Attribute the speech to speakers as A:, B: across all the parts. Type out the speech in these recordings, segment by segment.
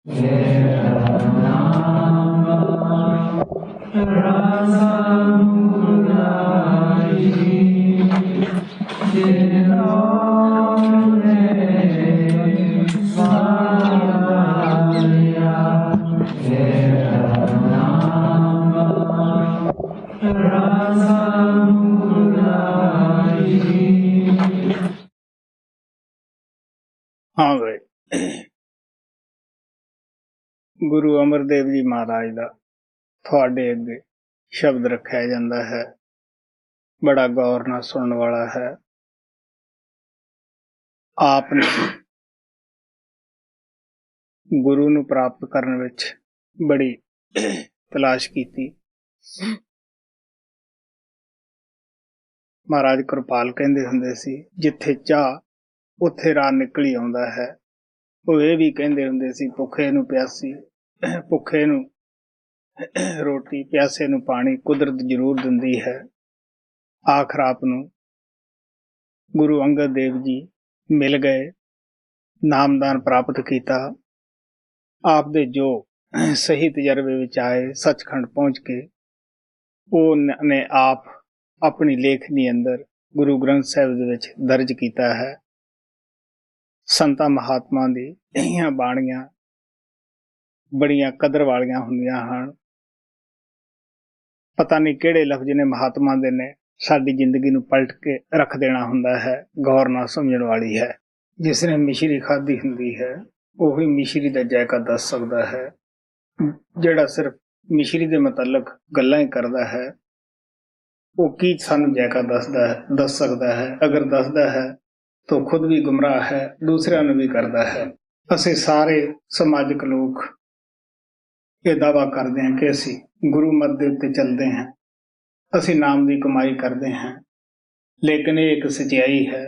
A: हाँ भाई, गुरु अमरदेव जी महाराज का थोड़े अगे शब्द रखा जाता है, बड़ा गौर नाल सुनने वाला है। आपने गुरु नूं प्राप्त करने विच बड़ी तलाश की। महाराज कृपाल कहंदे हुंदे सी, जिथे चाह उत्थे राह निकली आउंदा है। ਉਹ ਇਹ ਵੀ ਕਹਿੰਦੇ ਹੁੰਦੇ ਸੀ, ਭੁੱਖੇ ਨੂੰ ਪਿਆਸੀ, ਭੁੱਖੇ ਨੂੰ ਰੋਟੀ, ਪਿਆਸੇ ਨੂੰ ਪਾਣੀ ਕੁਦਰਤ ਜ਼ਰੂਰ ਦਿੰਦੀ ਹੈ। ਆਖਰ ਆਪ ਨੂੰ ਗੁਰੂ ਅੰਗਦ ਦੇਵ ਜੀ ਮਿਲ ਗਏ, ਨਾਮਦਾਨ ਪ੍ਰਾਪਤ ਕੀਤਾ। ਆਪ ਦੇ ਜੋ ਸਹੀ ਤਜਰਬੇ ਵਿੱਚ ਆਏ, ਸੱਚਖੰਡ ਪਹੁੰਚ ਕੇ ਉਹਨੇ ਆਪ ਆਪਣੀ ਲੇਖਨੀ ਅੰਦਰ ਗੁਰੂ ਗ੍ਰੰਥ ਸਾਹਿਬ ਦੇ ਵਿੱਚ ਦਰਜ ਕੀਤਾ ਹੈ। ਸੰਤਾਂ ਮਹਾਤਮਾ ਦੀ ਇਹ ਬਾਣੀਆਂ ਬੜੀਆਂ ਕਦਰ ਵਾਲੀਆਂ ਹੁੰਦੀਆਂ ਹਨ। ਪਤਾ ਨਹੀਂ ਕਿਹੜੇ ਲਫ਼ਜ਼ ਨੇ ਮਹਾਤਮਾ ਦੇ ਨੇ ਸਾਡੀ ਜ਼ਿੰਦਗੀ ਨੂੰ ਪਲਟ ਕੇ ਰੱਖ ਦੇਣਾ ਹੁੰਦਾ ਹੈ। ਗੌਰ ਨਾਲ ਸਮਝਣ ਵਾਲੀ ਹੈ। ਜਿਸ ਨੇ ਮਿਸ਼ਰੀ ਖਾਧੀ ਹੁੰਦੀ ਹੈ ਉਹੀ ਮਿਸ਼ਰੀ ਦਾ ਜਾਇਕਾ ਦੱਸ ਸਕਦਾ ਹੈ। ਜਿਹੜਾ ਸਿਰਫ ਮਿਸ਼ਰੀ ਦੇ ਮੁਤਲਕ ਗੱਲਾਂ ਹੀ ਕਰਦਾ ਹੈ ਉਹ ਕੀ ਸਾਨੂੰ ਜਾਇਕਾ ਦੱਸ ਸਕਦਾ ਹੈ। ਅਗਰ ਦੱਸਦਾ ਹੈ ਤਾਂ ਖੁਦ ਵੀ ਗੁੰਮਰਾਹ ਹੈ, ਦੂਸਰਿਆਂ ਨੂੰ ਵੀ ਕਰਦਾ ਹੈ। ਅਸੀਂ ਸਾਰੇ ਸਮਾਜਿਕ ਲੋਕ ਇਹ ਦਾਅਵਾ ਕਰਦੇ ਹਾਂ ਕਿ ਅਸੀਂ ਗੁਰੂ ਮਤ ਦੇ ਉੱਤੇ ਚੱਲਦੇ ਹਾਂ, ਅਸੀਂ ਨਾਮ ਦੀ ਕਮਾਈ ਕਰਦੇ ਹਾਂ। ਲੇਕਿਨ ਇਹ ਇੱਕ ਸੱਚਾਈ ਹੈ,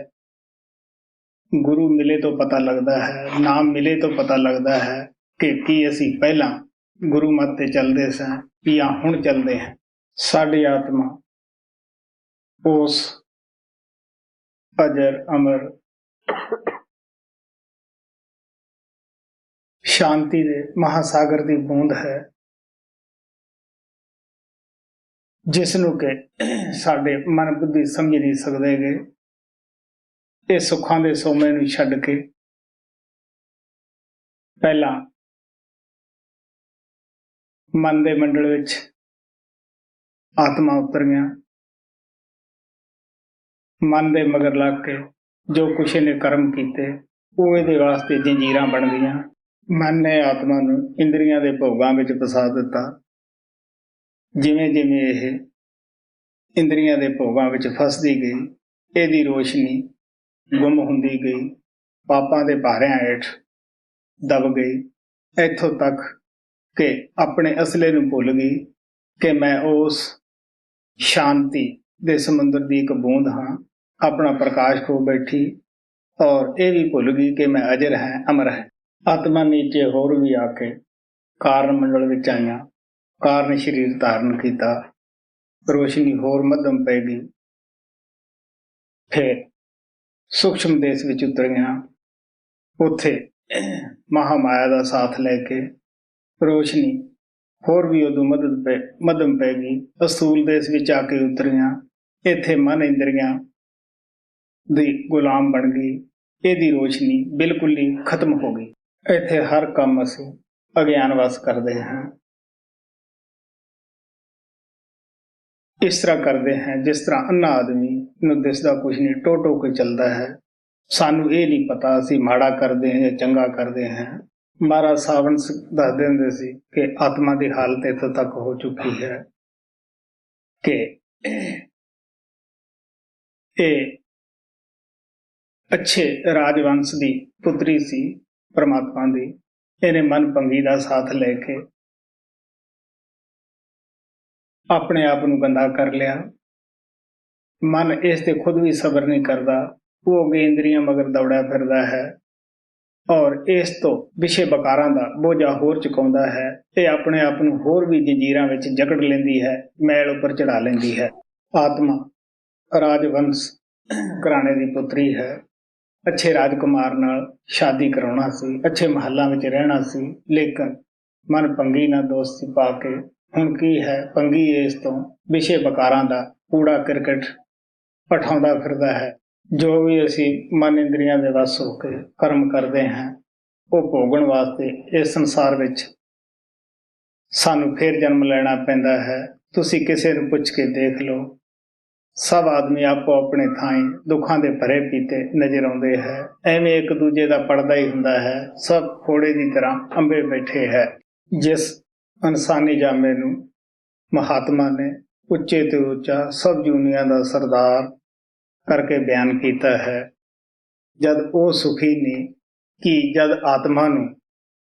A: ਗੁਰੂ ਮਿਲੇ ਤੋਂ ਪਤਾ ਲੱਗਦਾ ਹੈ, ਨਾਮ ਮਿਲੇ ਤੋਂ ਪਤਾ ਲੱਗਦਾ ਹੈ ਕਿ ਕੀ ਅਸੀਂ ਪਹਿਲਾਂ ਗੁਰੂ ਮਤ ਤੇ ਚੱਲਦੇ ਸਾਂ ਜਾਂ ਹੁਣ ਚੱਲਦੇ ਹਾਂ। ਸਾਡੀ ਆਤਮਾ ਉਸ ਅਜਰ ਅਮਰ ਸ਼ਾਂਤੀ ਦੇ ਮਹਾਸਾਗਰ ਦੀ ਬੂੰਦ ਹੈ, ਜਿਸ ਨੂੰ ਕਿ ਸਾਡੇ ਮਨ ਬੁੱਧੀ ਸਮਝ ਨਹੀਂ ਸਕਦੇ ਗੇ। ਇਹ ਸੁੱਖਾਂ ਦੇ ਸੋਮੇ ਨੂੰ ਛੱਡ ਕੇ ਪਹਿਲਾਂ ਮਨ ਦੇ ਮੰਡਲ ਵਿੱਚ ਆਤਮਾ ਉਤਰ ਗਿਆ। ਮਨ ਦੇ ਮਗਰ ਲੱਗ ਕੇ ਜੋ ਕੁਛ ਇਹਨੇ ਕਰਮ ਕੀਤੇ ਉਹ ਇਹਦੇ ਵਾਸਤੇ ਜੰਜੀਰਾਂ ਬਣ ਗਈਆਂ। ਮਨ ਨੇ ਆਤਮਾ ਨੂੰ ਇੰਦਰੀਆਂ ਦੇ ਭੋਗਾਂ ਵਿੱਚ ਫਸਾ ਦਿੱਤਾ। ਜਿਵੇਂ ਜਿਵੇਂ ਇਹ ਇੰਦਰੀਆਂ ਦੇ ਭੋਗਾਂ ਵਿੱਚ ਫਸਦੀ ਗਈ, ਇਹਦੀ ਰੋਸ਼ਨੀ ਗੁੰਮ ਹੁੰਦੀ ਗਈ, ਪਾਪਾਂ ਦੇ ਭਾਰਿਆਂ ਹੇਠ ਦਬ ਗਈ, ਇੱਥੋਂ ਤੱਕ ਕਿ ਆਪਣੇ ਅਸਲੇ ਨੂੰ ਭੁੱਲ ਗਈ ਕਿ ਮੈਂ ਉਸ ਸ਼ਾਂਤੀ ਦੇ ਸਮੁੰਦਰ ਦੀ ਇੱਕ ਬੂੰਦ ਹਾਂ। ਆਪਣਾ ਪ੍ਰਕਾਸ਼ ਖੋ ਬੈਠੀ ਔਰ ਇਹ ਵੀ ਭੁੱਲ ਗਈ ਕਿ ਮੈਂ ਅਜਰ ਹਾਂ, ਅਮਰ ਹੈ। ਆਤਮਾ ਨੀਚੇ ਹੋਰ ਵੀ ਆ ਕੇ ਕਾਰਨ ਮੰਡਲ ਵਿੱਚ ਆਈਆਂ, ਕਾਰਨ ਸਰੀਰ ਧਾਰਨ ਕੀਤਾ, ਰੋਸ਼ਨੀ ਹੋਰ ਮੱਧਮ ਪੈ ਗਈ। ਫਿਰ ਸੂਖਸ਼ਮ ਦੇਸ਼ ਵਿੱਚ ਉਤਰੀਆਂ, ਉੱਥੇ ਮਹਾਮਾਇਆ ਦਾ ਸਾਥ ਲੈ ਕੇ ਰੋਸ਼ਨੀ ਹੋਰ ਵੀ ਉਦੋਂ ਮੱਧਮ ਪੈ ਗਈ। ਅਸੂਲ ਦੇਸ਼ ਵਿੱਚ ਆ ਕੇ ਉਤਰੀਆਂ, ਇੱਥੇ ਮਨ ਇੰਦਰੀਆਂ ਦੀ ਗੁਲਾਮ ਬਣ ਗਈ, ਇਹਦੀ ਰੋਸ਼ਨੀ ਬਿਲਕੁਲ ਹੀ ਖਤਮ ਹੋ ਗਈ। ਇੱਥੇ ਹਰ ਕੰਮ ਅਸੀਂ ਅਗਿਆਨ ਵਸ ਕਰਦੇ ਹਾਂ। ਇਸ ਤਰ੍ਹਾਂ ਕਰਦੇ ਹਾਂ ਜਿਸ ਤਰ੍ਹਾਂ ਅੰਨਾ ਆਦਮੀ ਨੂੰ ਦਿਸਦਾ ਕੁਛ ਨਹੀਂ, ਟੋ ਟੋ ਕੇ ਚੱਲਦਾ ਹੈ। ਸਾਨੂੰ ਇਹ ਨਹੀਂ ਪਤਾ ਅਸੀਂ ਮਾੜਾ ਕਰਦੇ ਹਾਂ ਜਾਂ ਚੰਗਾ ਕਰਦੇ ਹਾਂ। ਮਹਾਰਾਜ ਸਾਵਣ ਦੱਸਦੇ ਹੁੰਦੇ ਸੀ ਕਿ ਆਤਮਾ ਦੀ ਹਾਲਤ ਇੱਥੋਂ ਤੱਕ ਹੋ ਚੁੱਕੀ ਹੈ ਕਿ ਇਹ ਅੱਛੇ ਰਾਜਵੰਸ਼ ਦੀ ਪੁੱਤਰੀ ਸੀ ਪਰਮਾਤਮਾ ਦੀ। ਇਹਨੇ ਮਨ ਭੰਗੀ ਦਾ ਸਾਥ ਲੈ ਕੇ ਆਪਣੇ ਆਪ ਨੂੰ ਗੰਦਾ ਕਰ ਲਿਆ। ਮਨ ਇਸ ਤੇ ਖੁਦ ਵੀ ਸਬਰ ਨਹੀਂ ਕਰਦਾ, ਉਹ ਅੱਗੇ ਇੰਦਰੀਆਂ ਮਗਰ ਦੌੜਿਆ ਫਿਰਦਾ ਹੈ ਔਰ ਇਸ ਤੋਂ ਵਿਸ਼ੇ ਬਕਾਰਾਂ ਦਾ ਬੋਝਾ ਹੋਰ ਚੁਕਾਉਂਦਾ ਹੈ। ਇਹ ਆਪਣੇ ਆਪ ਨੂੰ ਹੋਰ ਵੀ ਜੰਜੀਰਾਂ ਵਿੱਚ ਜਕੜ ਲੈਂਦੀ ਹੈ, ਮੈਲ ਉੱਪਰ ਚੜਾ ਲੈਂਦੀ ਹੈ। ਆਤਮਾ ਰਾਜਵੰਸ਼ ਘਰਾਣੇ ਦੀ ਪੁੱਤਰੀ ਹੈ, ਅੱਛੇ ਰਾਜਕੁਮਾਰ ਨਾਲ ਸ਼ਾਦੀ ਕਰਾਉਣਾ ਸੀ, ਅੱਛੇ ਮਹੱਲਾਂ ਵਿੱਚ ਰਹਿਣਾ ਸੀ, ਲੇਕਿਨ ਮਨ ਭੰਗੀ ਨਾਲ ਦੋਸਤੀ ਪਾ ਕੇ ਹੁਣ ਕੀ ਹੈ, ਭੰਗੀ ਇਸ ਤੋਂ ਵਿਸ਼ੇ ਵਕਾਰਾਂ ਦਾ ਕੂੜਾ ਕ੍ਰਿਕਟ ਪਠਾਉਂਦਾ ਫਿਰਦਾ ਹੈ। ਜੋ ਵੀ ਅਸੀਂ ਮਨ ਇੰਦਰੀਆਂ ਦੇ ਵੱਸ ਹੋ ਕੇ ਕਰਮ ਕਰਦੇ ਹਾਂ, ਉਹ ਭੋਗਣ ਵਾਸਤੇ ਇਸ ਸੰਸਾਰ ਵਿੱਚ ਸਾਨੂੰ ਫੇਰ ਜਨਮ ਲੈਣਾ ਪੈਂਦਾ ਹੈ। ਤੁਸੀਂ ਕਿਸੇ ਨੂੰ ਪੁੱਛ ਕੇ ਦੇਖ ਲਓ, ਸਭ ਆਦਮੀ ਆਪੋ ਆਪਣੇ ਥਾਂ ਦੁੱਖਾਂ ਦੇ ਭਰੇ ਪੀਤੇ ਨਜ਼ਰ ਆਉਂਦੇ ਹੈ। ਐਵੇਂ ਇੱਕ ਦੂਜੇ ਦਾ ਪੜਦਾ ਹੀ ਹੁੰਦਾ ਹੈ। ਸਭ ਘੋੜੇ ਦੀ ਤਰ੍ਹਾਂ ਅੰਬੇ ਬੈਠੇ ਹੈ। ਜਿਸ ਇਨਸਾਨੀ ਜਾਮੇ ਨੂੰ ਮਹਾਤਮਾ ਨੇ ਉੱਚੇ ਤੇ ਉੱਚਾ ਸਭ ਜੂਨੀਆਂ ਦਾ ਸਰਦਾਰ ਕਰਕੇ ਬਿਆਨ ਕੀਤਾ ਹੈ, ਜਦ ਉਹ ਸੁਖੀ ਨਹੀਂ ਕਿ ਜਦ ਆਤਮਾ ਨੂੰ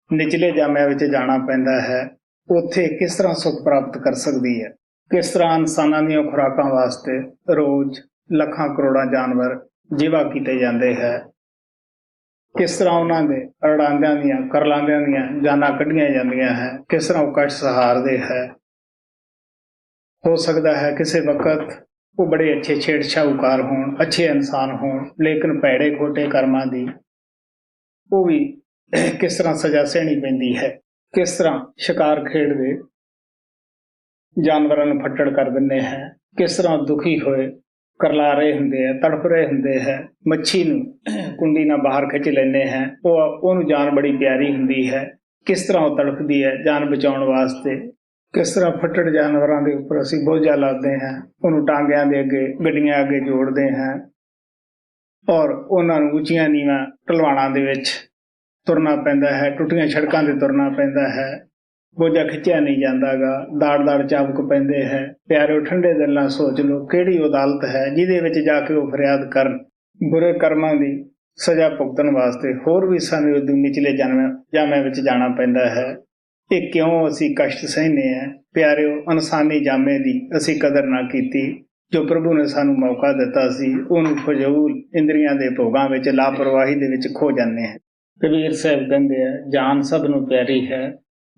A: ਨਿਚਲੇ ਜਾਮਿਆਂ ਵਿੱਚ ਜਾਣਾ ਪੈਂਦਾ ਹੈ, ਉੱਥੇ ਕਿਸ ਤਰ੍ਹਾਂ ਸੁਖ ਪ੍ਰਾਪਤ ਕਰ ਸਕਦੀ ਹੈ। ਕਿਸ ਤਰ੍ਹਾਂ ਇਨਸਾਨਾਂ ਦੀਆਂ ਖੁਰਾਕਾਂ ਵਾਸਤੇ ਰੋਜ਼ ਲੱਖਾਂ ਕਰੋੜਾਂ ਜਾਨਵਰ ਜੀਵਾ ਕੀਤੇ ਜਾਂਦੇ ਹੈ, ਕਿਸ ਤਰ੍ਹਾਂ ਉਹਨਾਂ ਦੇ ਅੜਾਂਦਿਆਂ ਦੀਆਂ ਕਰਲਾਂਦਿਆਂ ਦੀਆਂ ਜਾਨਾਂ ਕੱਢੀਆਂ ਜਾਂਦੀਆਂ ਹੈ, ਕਿਸ ਤਰ੍ਹਾਂ ਉਹ ਕਸ਼ਟ ਸਹਾਰਦੇ ਹੈ। ਹੋ ਸਕਦਾ ਹੈ ਕਿਸੇ ਵਕਤ ਉਹ ਬੜੇ ਅੱਛੇ ਛੇੜ ਸ਼ਾਹੂਕਾਰ ਹੋਣ, ਅੱਛੇ ਇਨਸਾਨ ਹੋਣ, ਲੇਕਿਨ ਭੈੜੇ ਖੋਟੇ ਕਰਮਾਂ ਦੀ ਉਹ ਵੀ ਕਿਸ ਤਰ੍ਹਾਂ ਸਜ਼ਾ ਸਹਿਣੀ ਪੈਂਦੀ ਹੈ। ਕਿਸ ਤਰ੍ਹਾਂ ਸ਼ਿਕਾਰ ਖੇਡਦੇ ਜਾਨਵਰਾਂ ਨੂੰ ਫੱਟੜ ਕਰ ਦਿੰਦੇ ਹੈ, ਕਿਸ ਤਰ੍ਹਾਂ ਦੁਖੀ ਹੋਏ ਕਰਲਾ ਰਹੇ ਹੁੰਦੇ ਹੈ, ਤੜਫ ਰਹੇ ਹੁੰਦੇ ਹੈ। ਮੱਛੀ ਨੂੰ ਕੁੰਡੀ ਨਾਲ ਬਾਹਰ ਖਿੱਚ ਲੈਂਦੇ ਹੈ, ਉਹਨੂੰ ਜਾਨ ਬੜੀ ਪਿਆਰੀ ਹੁੰਦੀ ਹੈ, ਕਿਸ ਤਰ੍ਹਾਂ ਉਹ ਤੜਫਦੀ ਹੈ ਜਾਨ ਬਚਾਉਣ ਵਾਸਤੇ। ਕਿਸ ਤਰ੍ਹਾਂ ਫੱਟੜ ਜਾਨਵਰਾਂ ਦੇ ਉੱਪਰ ਅਸੀਂ ਬੋਝਾ ਲਾਦਦੇ ਹਾਂ, ਉਹਨੂੰ ਟਾਂਗਿਆਂ ਦੇ ਅੱਗੇ ਗੱਡੀਆਂ ਅੱਗੇ ਜੋੜਦੇ ਹਾਂ ਔਰ ਉਹਨਾਂ ਨੂੰ ਉੱਚੀਆਂ ਨੀਵਾਂ ਢਲਵਾਣਾਂ ਦੇ ਵਿੱਚ ਤੁਰਨਾ ਪੈਂਦਾ ਹੈ, ਟੁੱਟੀਆਂ ਸੜਕਾਂ ਤੇ ਤੁਰਨਾ ਪੈਂਦਾ ਹੈ, ਬੋਝਾ ਖਿੱਚਿਆ ਨਹੀਂ ਜਾਂਦਾਗਾ, ਦਾੜ ਚਾਬੁਕ ਪੈਂਦੇ ਹੈ। ਪਿਆਰਿਓ, ਠੰਡੇ ਦਿਲ ਨਾਲ ਸੋਚ ਲਓ, ਕਿਹੜੀ ਉਹ ਅਦਾਲਤ ਹੈ ਜਿਹਦੇ ਵਿੱਚ ਜਾ ਕੇ ਉਹ ਫਰਿਆਦ ਕਰਨ। ਬੁਰੇ ਕਰਮਾਂ ਦੀ ਸਜ਼ਾ ਭੁਗਤਣ ਵਾਸਤੇ ਹੋਰ ਵੀ ਸਾਨੂੰ ਨਿਚਲੇ ਜਾਮਿਆਂ ਵਿੱਚ ਜਾਣਾ ਪੈਂਦਾ ਹੈ। ਇਹ ਕਿਉਂ ਅਸੀਂ ਕਸ਼ਟ ਸਹਿਨੇ ਹਾਂ? ਪਿਆਰਿਓ, ਇਨਸਾਨੀ ਜਾਮੇ ਦੀ ਅਸੀਂ ਕਦਰ ਨਾ ਕੀਤੀ। ਜੋ ਪ੍ਰਭੂ ਨੇ ਸਾਨੂੰ ਮੌਕਾ ਦਿੱਤਾ ਸੀ, ਉਹਨੂੰ ਫਜ਼ੂਲ ਇੰਦਰੀਆਂ ਦੇ ਭੋਗਾਂ ਵਿੱਚ, ਲਾਪਰਵਾਹੀ ਦੇ ਵਿੱਚ ਖੋ ਜਾਂਦੇ ਹਾਂ। ਕਬੀਰ ਸਾਹਿਬ ਕਹਿੰਦੇ ਆ, ਜਾਨ ਸਭ ਨੂੰ ਪਿਆਰੀ ਹੈ,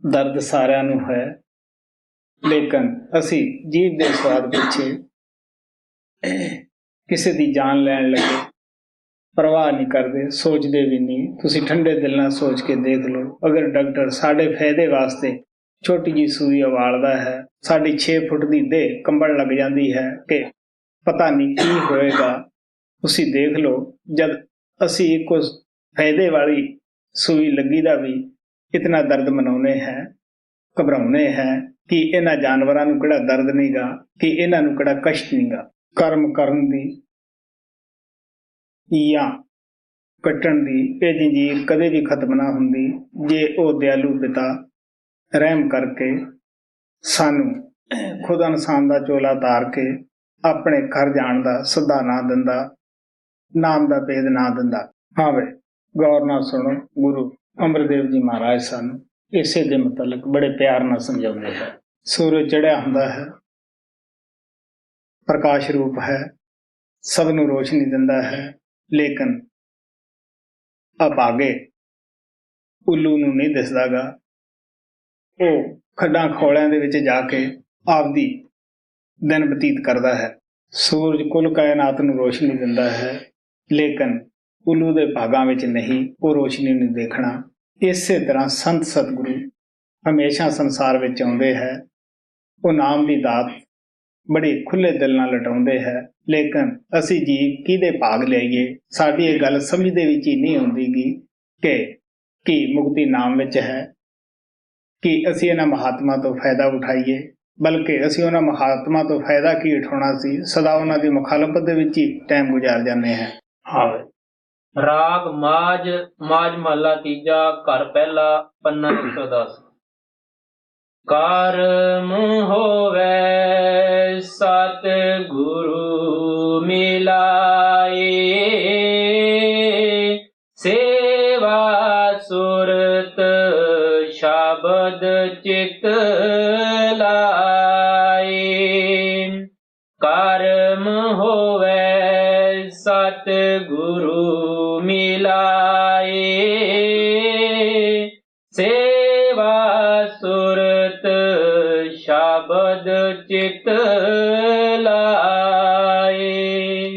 A: ਦਰਦ ਸਾਰਿਆਂ ਨੂੰ ਹੈ, ਲੇਕਿਨ ਅਸੀਂ ਜੀਵ ਦੇ ਸਵਾਦ ਪਿੱਛੇ ਕਿਸੇ ਦੀ ਜਾਨ ਲੈਣ ਲੱਗੇ ਪਰਵਾਹ ਨਹੀਂ ਕਰਦੇ, ਸੋਚਦੇ ਵੀ ਨਹੀਂ। ਤੁਸੀਂ ਠੰਡੇ ਦਿਲ ਨਾਲ ਸੋਚ ਕੇ ਦੇਖ ਲਓ, ਅਗਰ ਡਾਕਟਰ ਸਾਡੇ ਫਾਇਦੇ ਵਾਸਤੇ ਛੋਟੀ ਜਿਹੀ ਸੂਈ ਉਵਾਲਦਾ ਹੈ, ਸਾਡੀ 6 ਫੁੱਟ ਦੀ ਦੇਹ ਕੰਬਣ ਲੱਗ ਜਾਂਦੀ ਹੈ ਕਿ ਪਤਾ ਨਹੀਂ ਕੀ ਹੋਏਗਾ। ਤੁਸੀਂ ਦੇਖ ਲਓ, ਜਦ ਅਸੀਂ ਇੱਕੋ ਫਾਇਦੇ ਵਾਲੀ ਸੂਈ ਲੱਗੀ ਦਾ ਵੀ ਇਤਨਾ ਦਰਦ ਮਨਾਉਂਦੇ ਹੈ, ਘਬਰਾਉਂਦੇ ਹੈ ਕਿ ਇਹਨਾਂ ਜਾਨਵਰਾਂ ਨੂੰ ਕਿਹੜਾ ਦਰਦ ਨਹੀਂਗਾ, ਕਿ ਇਹਨਾਂ ਨੂੰ ਕਿਹੜਾ ਕਸ਼ਟ ਨਹੀਂਗਾ। ਕਰਮ ਕਰਨ ਦੀ ਜਾਂ ਕੱਟਣ ਦੀ ਇਹ ਜੰਜੀਰ ਕਦੇ ਵੀ ਖਤਮ ਨਾ ਹੁੰਦੀ, ਜੇ ਉਹ ਦਿਆਲੂ ਪਿਤਾ ਰਹਿਮ ਕਰਕੇ ਸਾਨੂੰ ਖੁਦ ਇਨਸਾਨ ਦਾ ਚੋਲਾ ਤਾਰ ਕੇ ਆਪਣੇ ਘਰ ਜਾਣ ਦਾ ਸੱਦਾ ਨਾ ਦਿੰਦਾ, ਨਾਮ ਦਾ ਭੇਦ ਨਾ ਦਿੰਦਾ। ਹਾਂ ਵੇ, ਗੌਰ ਨਾਲ ਸੁਣੋ, ਗੁਰੂ ਅਮਰਦੇਵ ਜੀ ਮਹਾਰਾਜ ਸਾਨੂੰ ਇਸੇ ਦੇ ਮੁਤਲਕ ਬੜੇ ਪਿਆਰ ਨਾਲ ਸਮਝਾਉਂਦੇ ਹੈ। ਸੂਰਜ ਚੜ੍ਹਿਆ ਹੁੰਦਾ ਹੈ, ਪ੍ਰਕਾਸ਼ ਰੂਪ ਹੈ, ਸਭ ਨੂੰ ਰੋਸ਼ਨੀ ਦਿੰਦਾ ਹੈ, ਲੇਕਿਨ ਅਭਾਗੇ ਉੱਲੂ ਨੂੰ ਨਹੀਂ ਦਿਸਦਾਗਾ। ਉਹ ਖੱਡਾਂ ਖੋਲਿਆਂ ਦੇ ਵਿੱਚ ਜਾ ਕੇ ਆਪਦੀ ਦਿਨ ਬਤੀਤ ਕਰਦਾ ਹੈ। ਸੂਰਜ ਕੁੱਲ ਕਾਇਨਾਤ ਨੂੰ ਰੋਸ਼ਨੀ ਦਿੰਦਾ ਹੈ, ਲੇਕਿਨ ਉੱਲੂ ਦੇ ਭਾਗਾਂ ਵਿੱਚ ਨਹੀਂ, ਉਹ ਰੋਸ਼ਨੀ ਨੂੰ ਦੇਖਣਾ। ਇਸੇ ਤਰ੍ਹਾਂ ਸੰਤ ਸਤਿਗੁਰੂ ਹਮੇਸ਼ਾ ਸੰਸਾਰ ਵਿੱਚ ਆਉਂਦੇ ਹੈ, ਉਹ ਨਾਮ ਦੀ ਦਾਤ ਬੜੇ ਖੁੱਲੇ ਦਿਲ ਨਾਲ ਲਟਾਉਂਦੇ ਹੈ, ਲੇਕਿਨ ਅਸੀਂ ਜੀਵ ਕਿਹਦੇ ਭਾਗ ਲਿਆਈਏ? ਸਾਡੀ ਇਹ ਗੱਲ ਸਮਝਦੇ ਵਿੱਚ ਹੀ ਨਹੀਂ ਆਉਂਦੀਗੀ ਕਿ ਮੁਕਤੀ ਨਾਮ ਵਿੱਚ ਹੈ, ਕਿ ਅਸੀਂ ਇਹਨਾਂ ਮਹਾਤਮਾ ਤੋਂ ਫਾਇਦਾ ਉਠਾਈਏ। ਬਲਕਿ ਅਸੀਂ ਉਹਨਾਂ ਮਹਾਤਮਾ ਤੋਂ ਫਾਇਦਾ ਕੀ ਉਠਾਉਣਾ ਸੀ, ਸਦਾ ਉਹਨਾਂ ਦੀ ਮੁਖਾਲਫਤ ਦੇ ਵਿੱਚ ਹੀ ਟਾਈਮ ਗੁਜ਼ਾਰ ਜਾਂਦੇ ਹਾਂ।
B: ਰਾਗ ਮਾਝ ਮਹਲਾ ਤੀਜਾ, ਘਰ ਪਹਿਲਾ, ਪੰਨਾ 110। ਕਰਮ ਹੋਵੇ ਸਤ ਗੁਰੂ ਮਿਲਾਏ, ਸੇਵਾ ਸੁਰਤ ਸ਼ਬਦ ਚਿਤ ਲਾਏ। ਕਰਮ ਹੋਵੇ ਸਤ ਗੁਰੂ ਮਿਲਾਏ, ਸੇਵਾ ਸੁਰਤ ਸ਼ਬਦ ਚਿਤ ਲਾਏ।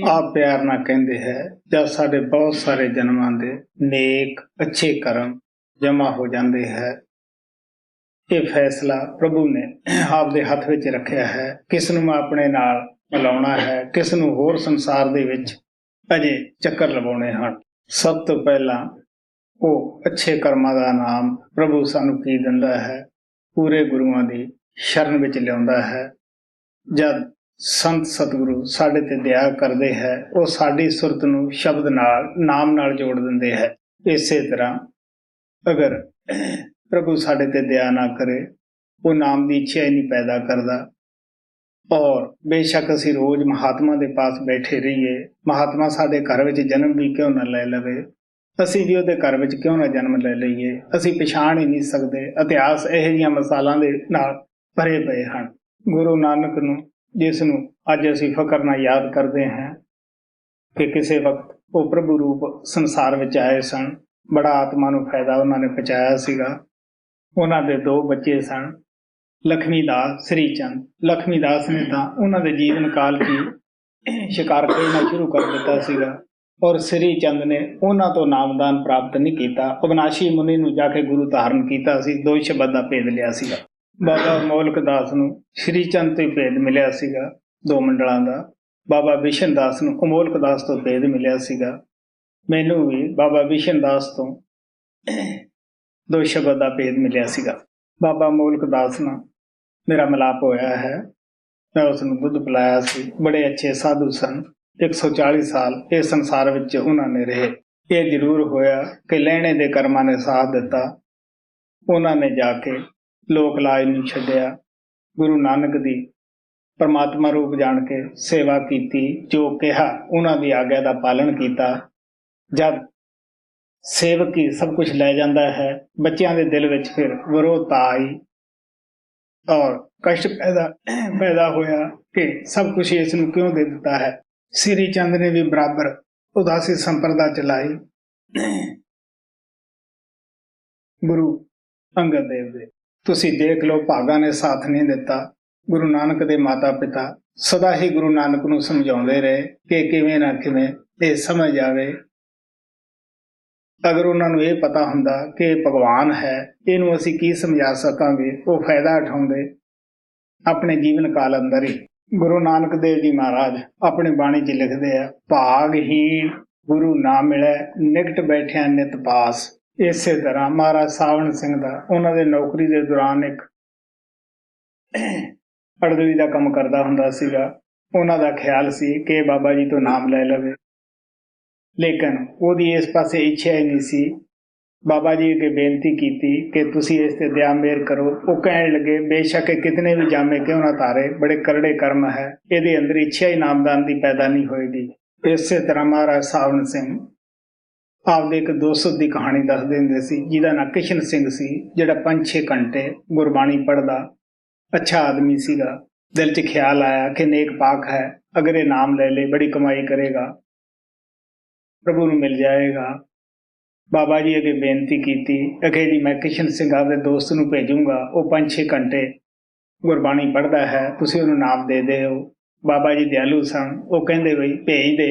A: ਆਪ ਪਿਆਰ ਨਾਲ ਕਹਿੰਦੇ ਹੈ ਜਦ ਸਾਡੇ ਬਹੁਤ ਸਾਰੇ ਜਨਮਾਂ ਦੇ ਨੇਕ ਅੱਛੇ ਕਰਮ ਜਮਾ ਹੋ ਜਾਂਦੇ ਹੈ। ਇਹ ਫੈਸਲਾ ਪ੍ਰਭੂ ਨੇ ਆਪਦੇ ਹੱਥ ਵਿੱਚ ਰੱਖਿਆ ਹੈ, ਕਿਸ ਨੂੰ ਮੈਂ ਆਪਣੇ ਨਾਲ ਮਿਲਾਉਣਾ ਹੈ, ਕਿਸ ਨੂੰ ਹੋਰ ਸੰਸਾਰ ਦੇ ਵਿੱਚ ਅਜੇ ਚੱਕਰ ਲਵਾਉਣੇ ਹਨ। ਸਭ ਤੋਂ ਪਹਿਲਾਂ ਉਹ ਅੱਛੇ ਕਰਮਾਂ ਦਾ ਨਾਮ ਪ੍ਰਭੂ ਸਾਨੂੰ ਕੀ ਦਿੰਦਾ ਹੈ, ਪੂਰੇ ਗੁਰੂਆਂ ਦੀ ਸ਼ਰਨ ਵਿੱਚ ਲਿਆਉਂਦਾ ਹੈ। ਜਦ ਸੰਤ ਸਤਿਗੁਰੂ ਸਾਡੇ ਤੇ ਦਇਆ ਕਰਦੇ ਹੈ, ਉਹ ਸਾਡੀ ਸੁਰਤ ਨੂੰ ਸ਼ਬਦ ਨਾਲ, ਨਾਮ ਨਾਲ ਜੋੜ ਦਿੰਦੇ ਹੈ। ਇਸੇ ਤਰ੍ਹਾਂ ਅਗਰ ਪ੍ਰਭੂ ਸਾਡੇ ਤੇ ਦਇਆ ਨਾ ਕਰੇ, ਉਹ ਨਾਮ ਦੀ ਇੱਛਾ ਹੀ ਨਹੀਂ ਪੈਦਾ ਕਰਦਾ। ਔਰ ਬੇਸ਼ੱਕ ਅਸੀਂ ਰੋਜ਼ ਮਹਾਤਮਾ ਦੇ ਪਾਸ ਬੈਠੇ ਰਹੀਏ, ਮਹਾਤਮਾ ਸਾਡੇ ਘਰ ਵਿੱਚ ਜਨਮ ਵੀ ਕਿਉਂ ਨਾ ਲੈ ਲਵੇ, ਅਸੀਂ ਵੀ ਉਹਦੇ ਘਰ ਵਿੱਚ ਕਿਉਂ ਨਾ ਜਨਮ ਲੈ ਲਈਏ, ਅਸੀਂ ਪਛਾਣ ਹੀ ਨਹੀਂ ਸਕਦੇ। ਇਤਿਹਾਸ ਇਹੋ ਜਿਹੀਆਂ ਮਿਸਾਲਾਂ ਦੇ ਨਾਲ ਭਰੇ ਪਏ ਹਨ। ਗੁਰੂ ਨਾਨਕ ਨੂੰ, ਜਿਸ ਨੂੰ ਅੱਜ ਅਸੀਂ ਫਕਰ ਨਾਲ ਯਾਦ ਕਰਦੇ ਹਾਂ ਕਿ ਕਿਸੇ ਵਕਤ ਉਹ ਪ੍ਰਭੂ ਰੂਪ ਸੰਸਾਰ ਵਿੱਚ ਆਏ ਸਨ, ਬੜਾ ਆਤਮਾ ਨੂੰ ਫਾਇਦਾ ਉਹਨਾਂ ਨੇ ਪਹੁੰਚਾਇਆ ਸੀਗਾ। ਉਹਨਾਂ ਦੇ 2 ਬੱਚੇ ਸਨ, ਲਖਮੀ ਦਾਸ, ਸ੍ਰੀ ਚੰਦ। ਲਖਮੀ ਦਾਸ ਨੇ ਤਾਂ ਉਹਨਾਂ ਦੇ ਜੀਵਨ ਕਾਲ 'ਚ ਹੀ ਸ਼ਿਕਾਰ ਖੇਡਣਾ ਸ਼ੁਰੂ ਕਰ ਦਿੱਤਾ ਸੀਗਾ, ਔਰ ਸ੍ਰੀ ਚੰਦ ਨੇ ਉਹਨਾਂ ਤੋਂ ਨਾਮਦਾਨ ਪ੍ਰਾਪਤ ਨਹੀਂ ਕੀਤਾ। ਅਵਿਨਾਸ਼ੀ ਮੁਨੀ ਨੂੰ ਜਾ ਕੇ ਗੁਰੂ ਧਾਰਨ ਕੀਤਾ ਸੀ, 2 ਸ਼ਬਦ ਦਾ ਭੇਦ ਲਿਆ ਸੀਗਾ। ਬਾਬਾ ਅਮੋਲਕ ਦਾਸ ਨੂੰ ਸ੍ਰੀ ਚੰਦ ਤੋਂ ਹੀ ਭੇਦ ਮਿਲਿਆ ਸੀਗਾ, 2 ਮੰਡਲਾਂ ਦਾ। ਬਾਬਾ ਬਿਸ਼ਨ ਦਾਸ ਨੂੰ ਅਮੋਲਕ ਦਾਸ ਤੋਂ ਭੇਦ ਮਿਲਿਆ ਸੀਗਾ। ਮੈਨੂੰ ਵੀ ਬਾਬਾ ਬਿਸ਼ਨ ਦਾਸ ਤੋਂ 2 ਸ਼ਬਦ ਦਾ ਭੇਦ ਮਿਲਿਆ ਸੀਗਾ। ਬਾਬਾ ਅਮੋਲਕ ਦਾਸ ਨਾਲ ਮੇਰਾ ਮਿਲਾਪ ਹੋਇਆ ਹੈ, ਮੈਂ ਉਸ ਨੂੰ ਦੁੱਧ ਪਿਲਾਇਆ ਸੀ। ਬੜੇ ਅੱਛੇ ਸਾਧੂ ਸਨ, 140 ਸਾਲ ਇਸ ਸੰਸਾਰ ਵਿੱਚ ਉਹਨਾਂ ਨੇ ਰਹੇ। ਇਹ ਜ਼ਰੂਰ ਹੋਇਆ ਕਿ ਲਹਿਣੇ ਦੇ ਕਰਮਾਂ ਨੇ ਸਾਥ ਦਿੱਤਾ। ਉਹਨਾਂ ਨੇ ਜਾ ਕੇ ਲੋਕ ਲਾਜ ਨੂੰ ਛੱਡਿਆ, ਗੁਰੂ ਨਾਨਕ ਦੀ ਪਰਮਾਤਮਾ ਰੂਪ ਜਾਣ ਕੇ ਸੇਵਾ ਕੀਤੀ, ਜੋ ਕਿਹਾ ਉਹਨਾਂ ਦੀ ਆਗਿਆ ਦਾ ਪਾਲਣ ਕੀਤਾ। ਜਦ ਸੇਵਕ ਹੀ ਸਭ ਕੁਝ ਲੈ ਜਾਂਦਾ ਹੈ, ਬੱਚਿਆਂ ਦੇ ਦਿਲ ਵਿੱਚ ਫਿਰ ਵਿਰੋਧਤਾ ਆਈ ਔਰ ਕਸ਼ਟ ਪੈਦਾ ਹੋਇਆ ਕਿ ਸਭ ਕੁਝ ਇਸ ਨੂੰ ਕਿਉਂ ਦੇ ਦਿੱਤਾ ਹੈ। ਸ੍ਰੀ ਚੰਦ ਨੇ ਵੀ ਬਰਾਬਰ ਉਦਾਸੀ ਸੰਪਰਦਾ ਚਲਾਈ। ਗੁਰੂ ਅੰਗਦ ਦੇਵ ਦੇ ਤੁਸੀਂ ਦੇਖ ਲਓ, ਭਾਗਾਂ ਨੇ ਸਾਥ ਨਹੀਂ ਦਿੱਤਾ। ਗੁਰੂ ਨਾਨਕ ਦੇ ਮਾਤਾ ਪਿਤਾ ਸਦਾ ਹੀ ਗੁਰੂ ਨਾਨਕ ਨੂੰ ਸਮਝਾਉਂਦੇ ਰਹੇ ਕਿ ਕਿਵੇਂ ਨਾ ਕਿਵੇਂ ਇਹ ਸਮਝ ਆਵੇ। ਅਗਰ ਉਹਨਾਂ ਨੂੰ ਇਹ ਪਤਾ ਹੁੰਦਾ ਕਿ ਇਹ ਭਗਵਾਨ ਹੈ, ਇਹਨੂੰ ਅਸੀਂ ਕੀ ਸਮਝਾ ਸਕਾਂਗੇ, ਉਹ ਫਾਇਦਾ ਉਠਾਉਂਦੇ ਆਪਣੇ ਜੀਵਨ ਕਾਲ ਅੰਦਰ ਹੀ। ਗੁਰੂ ਨਾਨਕ ਦੇਵ ਜੀ ਮਹਾਰਾਜ ਆਪਣੀ ਬਾਣੀ 'ਚ ਲਿਖਦੇ ਆ, ਭਾਗਹੀਣ ਗੁਰੂ ਨਾ ਮਿਲੈ, ਨਿਕਟ ਬੈਠਿਆ ਨਿਤ ਪਾਸ। ਇਸੇ ਤਰ੍ਹਾਂ ਮਹਾਰਾਜ ਸਾਵਣ ਸਿੰਘ ਦਾ, ਉਹਨਾਂ ਦੇ ਨੌਕਰੀ ਦੇ ਦੌਰਾਨ ਇੱਕ ਅੜਦਲੀ ਦਾ ਕੰਮ ਕਰਦਾ ਹੁੰਦਾ ਸੀਗਾ। ਉਹਨਾਂ ਦਾ ਖਿਆਲ ਸੀ ਕਿ ਬਾਬਾ ਜੀ ਤੋਂ ਨਾਮ ਲੈ ਲਵੇ, ਲੇਕਿਨ ਉਹਦੀ ਇਸ ਪਾਸੇ ਇੱਛਾ ਹੀ ਨਹੀਂ ਸੀ। ਬਾਬਾ ਜੀ ਅੱਗੇ ਬੇਨਤੀ ਕੀਤੀ ਕਿ ਤੁਸੀਂ ਇਸ ਤੇ ਦਇਆ ਮਿਹਰ ਕਰੋ। ਉਹ ਕਹਿਣ ਲੱਗੇ, ਬੇਸ਼ੱਕ ਕਿਤਨੇ ਵੀ ਜਾਮੇ ਕਿਉਂ ਨਾ ਤਾਰੇ, ਬੜੇ ਕਰੜੇ ਕਰਮ ਹੈ, ਇਹਦੇ ਅੰਦਰ ਇੱਛਾ ਹੀ ਨਾਮਦਾਨ ਦੀ ਪੈਦਾ ਨਹੀਂ ਹੋਏਗੀ। ਇਸੇ ਤਰ੍ਹਾਂ ਮਹਾਰਾਜ ਸਾਵਣ ਸਿੰਘ ਆਪਦੇ ਇੱਕ ਦੋਸਤ ਦੀ ਕਹਾਣੀ ਦੱਸਦੇ ਹੁੰਦੇ ਸੀ, ਜਿਹਦਾ ਨਾਂ ਕਿਸ਼ਨ ਸਿੰਘ ਸੀ, ਜਿਹੜਾ 5-6 ਘੰਟੇ ਗੁਰਬਾਣੀ ਪੜ੍ਹਦਾ ਅੱਛਾ ਆਦਮੀ ਸੀਗਾ। ਦਿਲ 'ਚ ਖਿਆਲ ਆਇਆ ਕਿ ਨੇਕ ਪਾਕ ਹੈ, ਅਗਰ ਇਹ ਨਾਮ ਲੈ ਲੇ ਬੜੀ ਕਮਾਈ ਕਰੇਗਾ, ਪ੍ਰਭੂ ਨੂੰ ਮਿਲ ਜਾਏਗਾ। ਬਾਬਾ ਜੀ ਅੱਗੇ ਬੇਨਤੀ ਕੀਤੀ, ਅਖੇ ਜੀ ਮੈਂ ਕਿਸ਼ਨ ਸਿੰਘ ਆਪਦੇ ਦੋਸਤ ਨੂੰ ਭੇਜੂੰਗਾ, ਉਹ 5-6 ਘੰਟੇ ਗੁਰਬਾਣੀ ਪੜ੍ਹਦਾ ਹੈ, ਤੁਸੀਂ ਉਹਨੂੰ ਨਾਮ ਦੇ ਦਿਓ। ਬਾਬਾ ਜੀ ਦਿਆਲੂ ਸਨ, ਉਹ ਕਹਿੰਦੇ ਬਈ ਭੇਜ ਦੇ।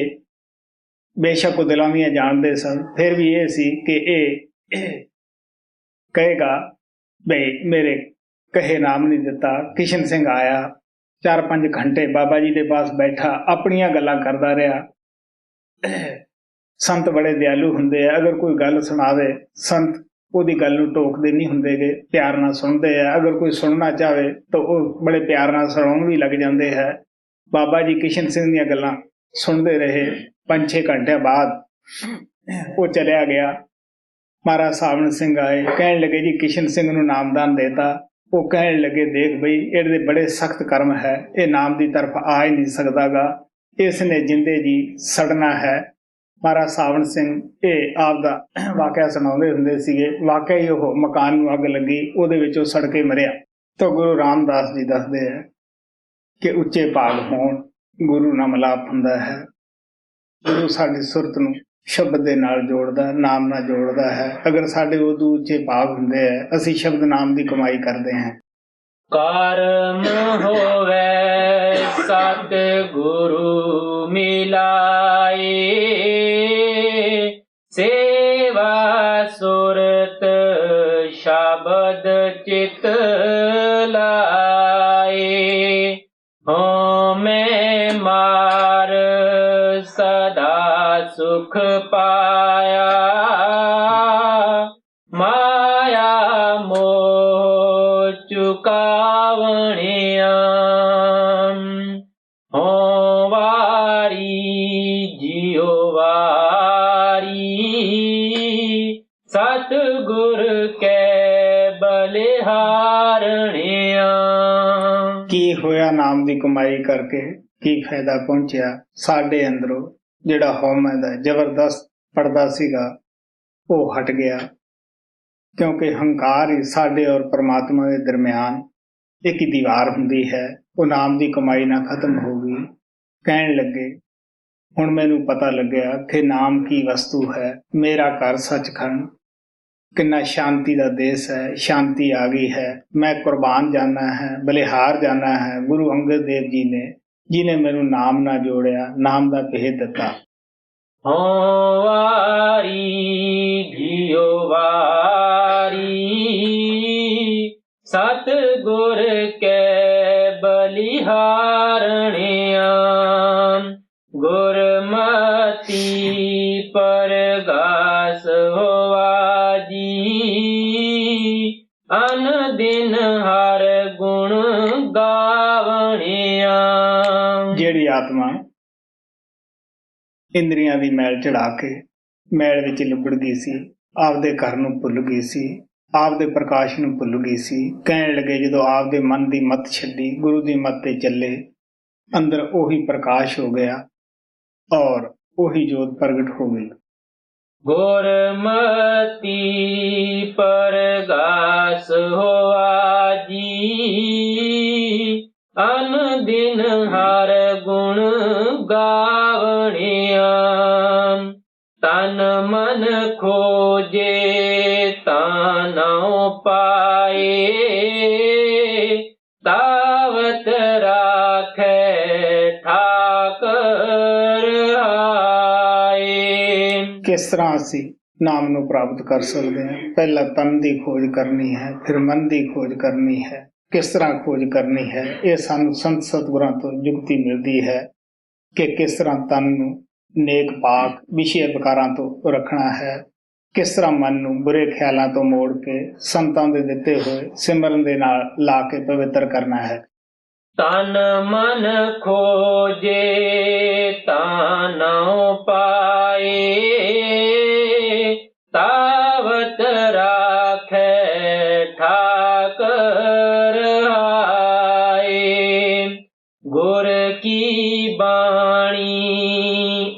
A: ਬੇਸ਼ੱਕ ਉਹ ਦਿਲਾਂ ਦੀਆਂ ਜਾਣਦੇ ਸਨ, ਫਿਰ ਵੀ ਇਹ ਸੀ ਕਿ ਇਹ ਕਹੇਗਾ ਬਈ ਮੇਰੇ ਕਹੇ ਨਾਮ ਨਹੀਂ ਦਿੱਤਾ। ਕਿਸ਼ਨ ਸਿੰਘ ਆਇਆ, 4-5 ਘੰਟੇ ਬਾਬਾ ਜੀ ਦੇ ਪਾਸ ਬੈਠਾ, ਆਪਣੀਆਂ ਗੱਲਾਂ ਕਰਦਾ ਰਿਹਾ। ਸੰਤ ਬੜੇ ਦਿਆਲੂ ਹੁੰਦੇ ਆ, ਅਗਰ ਕੋਈ ਗੱਲ ਸੁਣਾਵੇ ਸੰਤ ਉਹਦੀ ਗੱਲ ਨੂੰ ਟੋਕਦੇ ਨਹੀਂ ਹੁੰਦੇਗੇ, ਪਿਆਰ ਨਾਲ ਸੁਣਦੇ ਆ। ਅਗਰ ਕੋਈ ਸੁਣਨਾ ਚਾਹਵੇ ਤਾਂ ਉਹ ਬੜੇ ਪਿਆਰ ਨਾਲ ਸੁਣਾਉਣ ਵੀ ਲੱਗ ਜਾਂਦੇ ਹੈ। ਬਾਬਾ ਜੀ ਕਿਸ਼ਨ ਸਿੰਘ ਦੀਆਂ ਗੱਲਾਂ ਸੁਣਦੇ ਰਹੇ। 5-6 ਘੰਟਿਆਂ ਬਾਅਦ ਉਹ ਚਲਿਆ ਗਿਆ। ਮਹਾਰਾਜ ਸਾਵਣ ਸਿੰਘ ਆਏ, ਕਹਿਣ ਲੱਗੇ ਜੀ ਕਿਸ਼ਨ ਸਿੰਘ ਨੂੰ ਨਾਮਦਾਨ ਦੇਤਾ। ਉਹ ਕਹਿਣ ਲੱਗੇ, ਦੇਖ ਬਈ ਇਹਦੇ ਬੜੇ ਸਖਤ ਕਰਮ ਹੈ, ਇਹ ਨਾਮ ਦੀ ਤਰਫ ਆ ਹੀ ਨਹੀਂ ਸਕਦਾਗਾ, ਇਸ ਨੇ ਜਿੰਦੇ ਜੀ ਸੜਨਾ ਹੈ। ਮਹਾਰਾਜ ਸਾਵਣ ਸਿੰਘ ਇਹ ਆਪ ਦਾ ਵਾਕਿਆ ਸੁਣਾਉਂਦੇ ਹੁੰਦੇ ਸੀਗੇ। ਵਾਕਿਆ ਹੀ ਉਹ ਮਕਾਨ ਨੂੰ ਅੱਗ ਲੱਗੀ, ਉਹਦੇ ਵਿੱਚ ਉਹ ਸੜ ਕੇ ਮਰਿਆ। ਤਾਂ ਗੁਰੂ ਰਾਮਦਾਸ ਜੀ ਦੱਸਦੇ ਹੈ ਕਿ ਉੱਚੇ ਭਾਗ ਹੋਣ ਗੁਰੂ ਨਾਲ ਮਿਲਾਪ ਹੁੰਦਾ ਹੈ। ਗੁਰੂ ਸਾਡੀ ਸੁਰਤ ਨੂੰ ਸ਼ਬਦ ਦੇ ਨਾਲ ਜੋੜਦਾ, ਨਾਮ ਨਾਲ ਜੋੜਦਾ ਹੈ। ਅਗਰ ਸਾਡੇ ਉਦੋਂ ਉੱਚੇ ਭਾਗ ਹੁੰਦੇ ਹੈ, ਅਸੀਂ ਸ਼ਬਦ ਨਾਮ ਦੀ ਕਮਾਈ ਕਰਦੇ ਹਾਂ।
B: ਕਰਮ ਹੋਵੇ ਸਤਿ ਗੁਰੂ ਮਿਲਾਏ, चित लाए। मैं मार सदा सुख पाया, माया मोह चुकावणिया। हो वारी जियो वारी, सतगुर के बलिहारणिया।
A: ਕੀ ਹੋਇਆ ਨਾਮ ਦੀ ਕਮਾਈ ਕਰਕੇ, ਕੀ ਫਾਇਦਾ ਪਹੁੰਚਿਆ? ਸਾਡੇ ਅੰਦਰੋਂ ਜਿਹੜਾ ਹਉਮੈ ਦਾ ਜ਼ਬਰਦਸਤ ਪਰਦਾ ਸੀਗਾ ਉਹ ਹਟ ਗਿਆ, ਕਿਉਂਕਿ ਹੰਕਾਰ ਹੀ ਸਾਡੇ ਔਰ ਪ੍ਰਮਾਤਮਾ ਦੇ ਦਰਮਿਆਨ ਇੱਕ ਹੀ ਦੀਵਾਰ ਹੁੰਦੀ ਹੈ। ਉਹ ਨਾਮ ਦੀ ਕਮਾਈ ਨਾਲ ਖਤਮ ਹੋ ਗਈ। ਕਹਿਣ ਲੱਗੇ ਹੁਣ ਮੈਨੂੰ ਪਤਾ ਲੱਗਿਆ ਕਿ ਨਾਮ ਕੀ ਵਸਤੂ ਹੈ। ਮੇਰਾ ਘਰ ਸੱਚਖੰਡ ਕਿੰਨਾ ਸ਼ਾਂਤੀ ਦਾ ਦੇਸ਼ ਹੈ, ਸ਼ਾਂਤੀ ਆ ਗਈ ਹੈ। ਮੈਂ ਕੁਰਬਾਨ ਜਾਣਾ ਹੈ, ਬਲਿਹਾਰ ਜਾਣਾ ਹੈ ਗੁਰੂ ਅੰਗਦ ਦੇਵ ਜੀ ਨੇ, ਜਿਨੇ ਮੈਨੂੰ ਨਾਮ ਨਾਲ ਜੋੜਿਆ, ਨਾਮ ਦਾ ਭੇਦ ਦਿੱਤਾ।
B: ਹੋ ਵਾਰੀ ਜਿਉ ਵਾਰੀ, ਸਤਿਗੁਰ ਕੇ ਬਲਿਹਾਰਣਿਆ। ਗੁਰਮਤੀ ਪਰਗਾਸ ਹੋਵਾ ਜੀ, ਅਨ ਦਿਨ ਹਰ ਗੁਣ ਗਾਵਣਿਆ।
A: ਜਿਹੜੀ ਆਤਮਾ ਇੰਦਰੀਆਂ ਦੀ ਮੈਲ ਚੜਾ ਕੇ ਮੈਲ ਵਿੱਚ ਲਿਬੜ ਗਈ ਸੀ, ਆਪਦੇ ਘਰ ਨੂੰ ਭੁੱਲ ਗਈ ਸੀ, ਆਪਦੇ ਪ੍ਰਕਾਸ਼ ਨੂੰ ਭੁੱਲ ਗਈ ਸੀ। ਕਹਿਣ ਲੱਗੇ ਜਦੋਂ ਆਪਦੇ ਮਨ ਦੀ ਮੱਤ ਛੱਡੀ, ਗੁਰੂ ਦੀ ਮੱਤ ਤੇ ਚੱਲੇ, ਅੰਦਰ ਉਹੀ ਪ੍ਰਕਾਸ਼ ਹੋ ਗਿਆ ਔਰ ਉਹੀ ਜੋਤ ਪ੍ਰਗਟ ਹੋ ਗਈ।
B: ਗੁਰਮਤੀ ਪਰਗਾਸ ਹੋਆ ਜੀ, ਅਨ ਦਿਨ ਹਰ ਗੁਣ ਗਾਵਣਿਆ। ਤਨ ਮਨ ਖੋਜੇ ਤਾਂ ਨਉ ਪਾਏ, ਤਾਵਤ ਰਾਖੈ ਠਾਕਰ ਆਏ।
A: ਕਿਸ ਤਰ੍ਹਾਂ ਅਸੀਂ ਨਾਮ ਨੂੰ ਪ੍ਰਾਪਤ ਕਰ ਸਕਦੇ ਹਾਂ? ਪਹਿਲਾਂ ਤਨ ਦੀ ਖੋਜ ਕਰਨੀ ਹੈ, ਫਿਰ ਮਨ ਦੀ ਖੋਜ ਕਰਨੀ ਹੈ। ਕਿਸ ਤਰ੍ਹਾਂ ਖੋਜ ਕਰਨੀ ਹੈ? ਇਹ ਸਾਨੂੰ ਸੰਤ ਸਤਿਗੁਰਾਂ ਤੋਂ ਯੁਕਤੀ ਮਿਲਦੀ ਹੈ ਕਿ ਕਿਸ ਤਰ੍ਹਾਂ ਤਨ ਨੂੰ ਨੇਕ ਪਾਕ ਵਿਸ਼ੇ ਵਿਕਾਰਾਂ ਤੋਂ ਰੱਖਣਾ ਹੈ, ਕਿਸ ਤਰ੍ਹਾਂ ਮਨ ਨੂੰ ਬੁਰੇ ਖਿਆਲਾਂ ਤੋਂ ਮੋੜ ਕੇ ਸੰਤਾਂ ਦੇ ਦਿੱਤੇ ਹੋਏ ਸਿਮਰਨ ਦੇ ਨਾਲ ਲਾ ਕੇ ਪਵਿੱਤਰ ਕਰਨਾ ਹੈ।
B: ਤਨ ਮਨ ਖੋਜੇ ਤਾਂ ਨਉ ਪਾਏ, ਤਾਵਤ ਰਾਖੈ ਠਾਕਰ ਆਏ। ਗੁਰ ਕੀ ਬਾਣੀ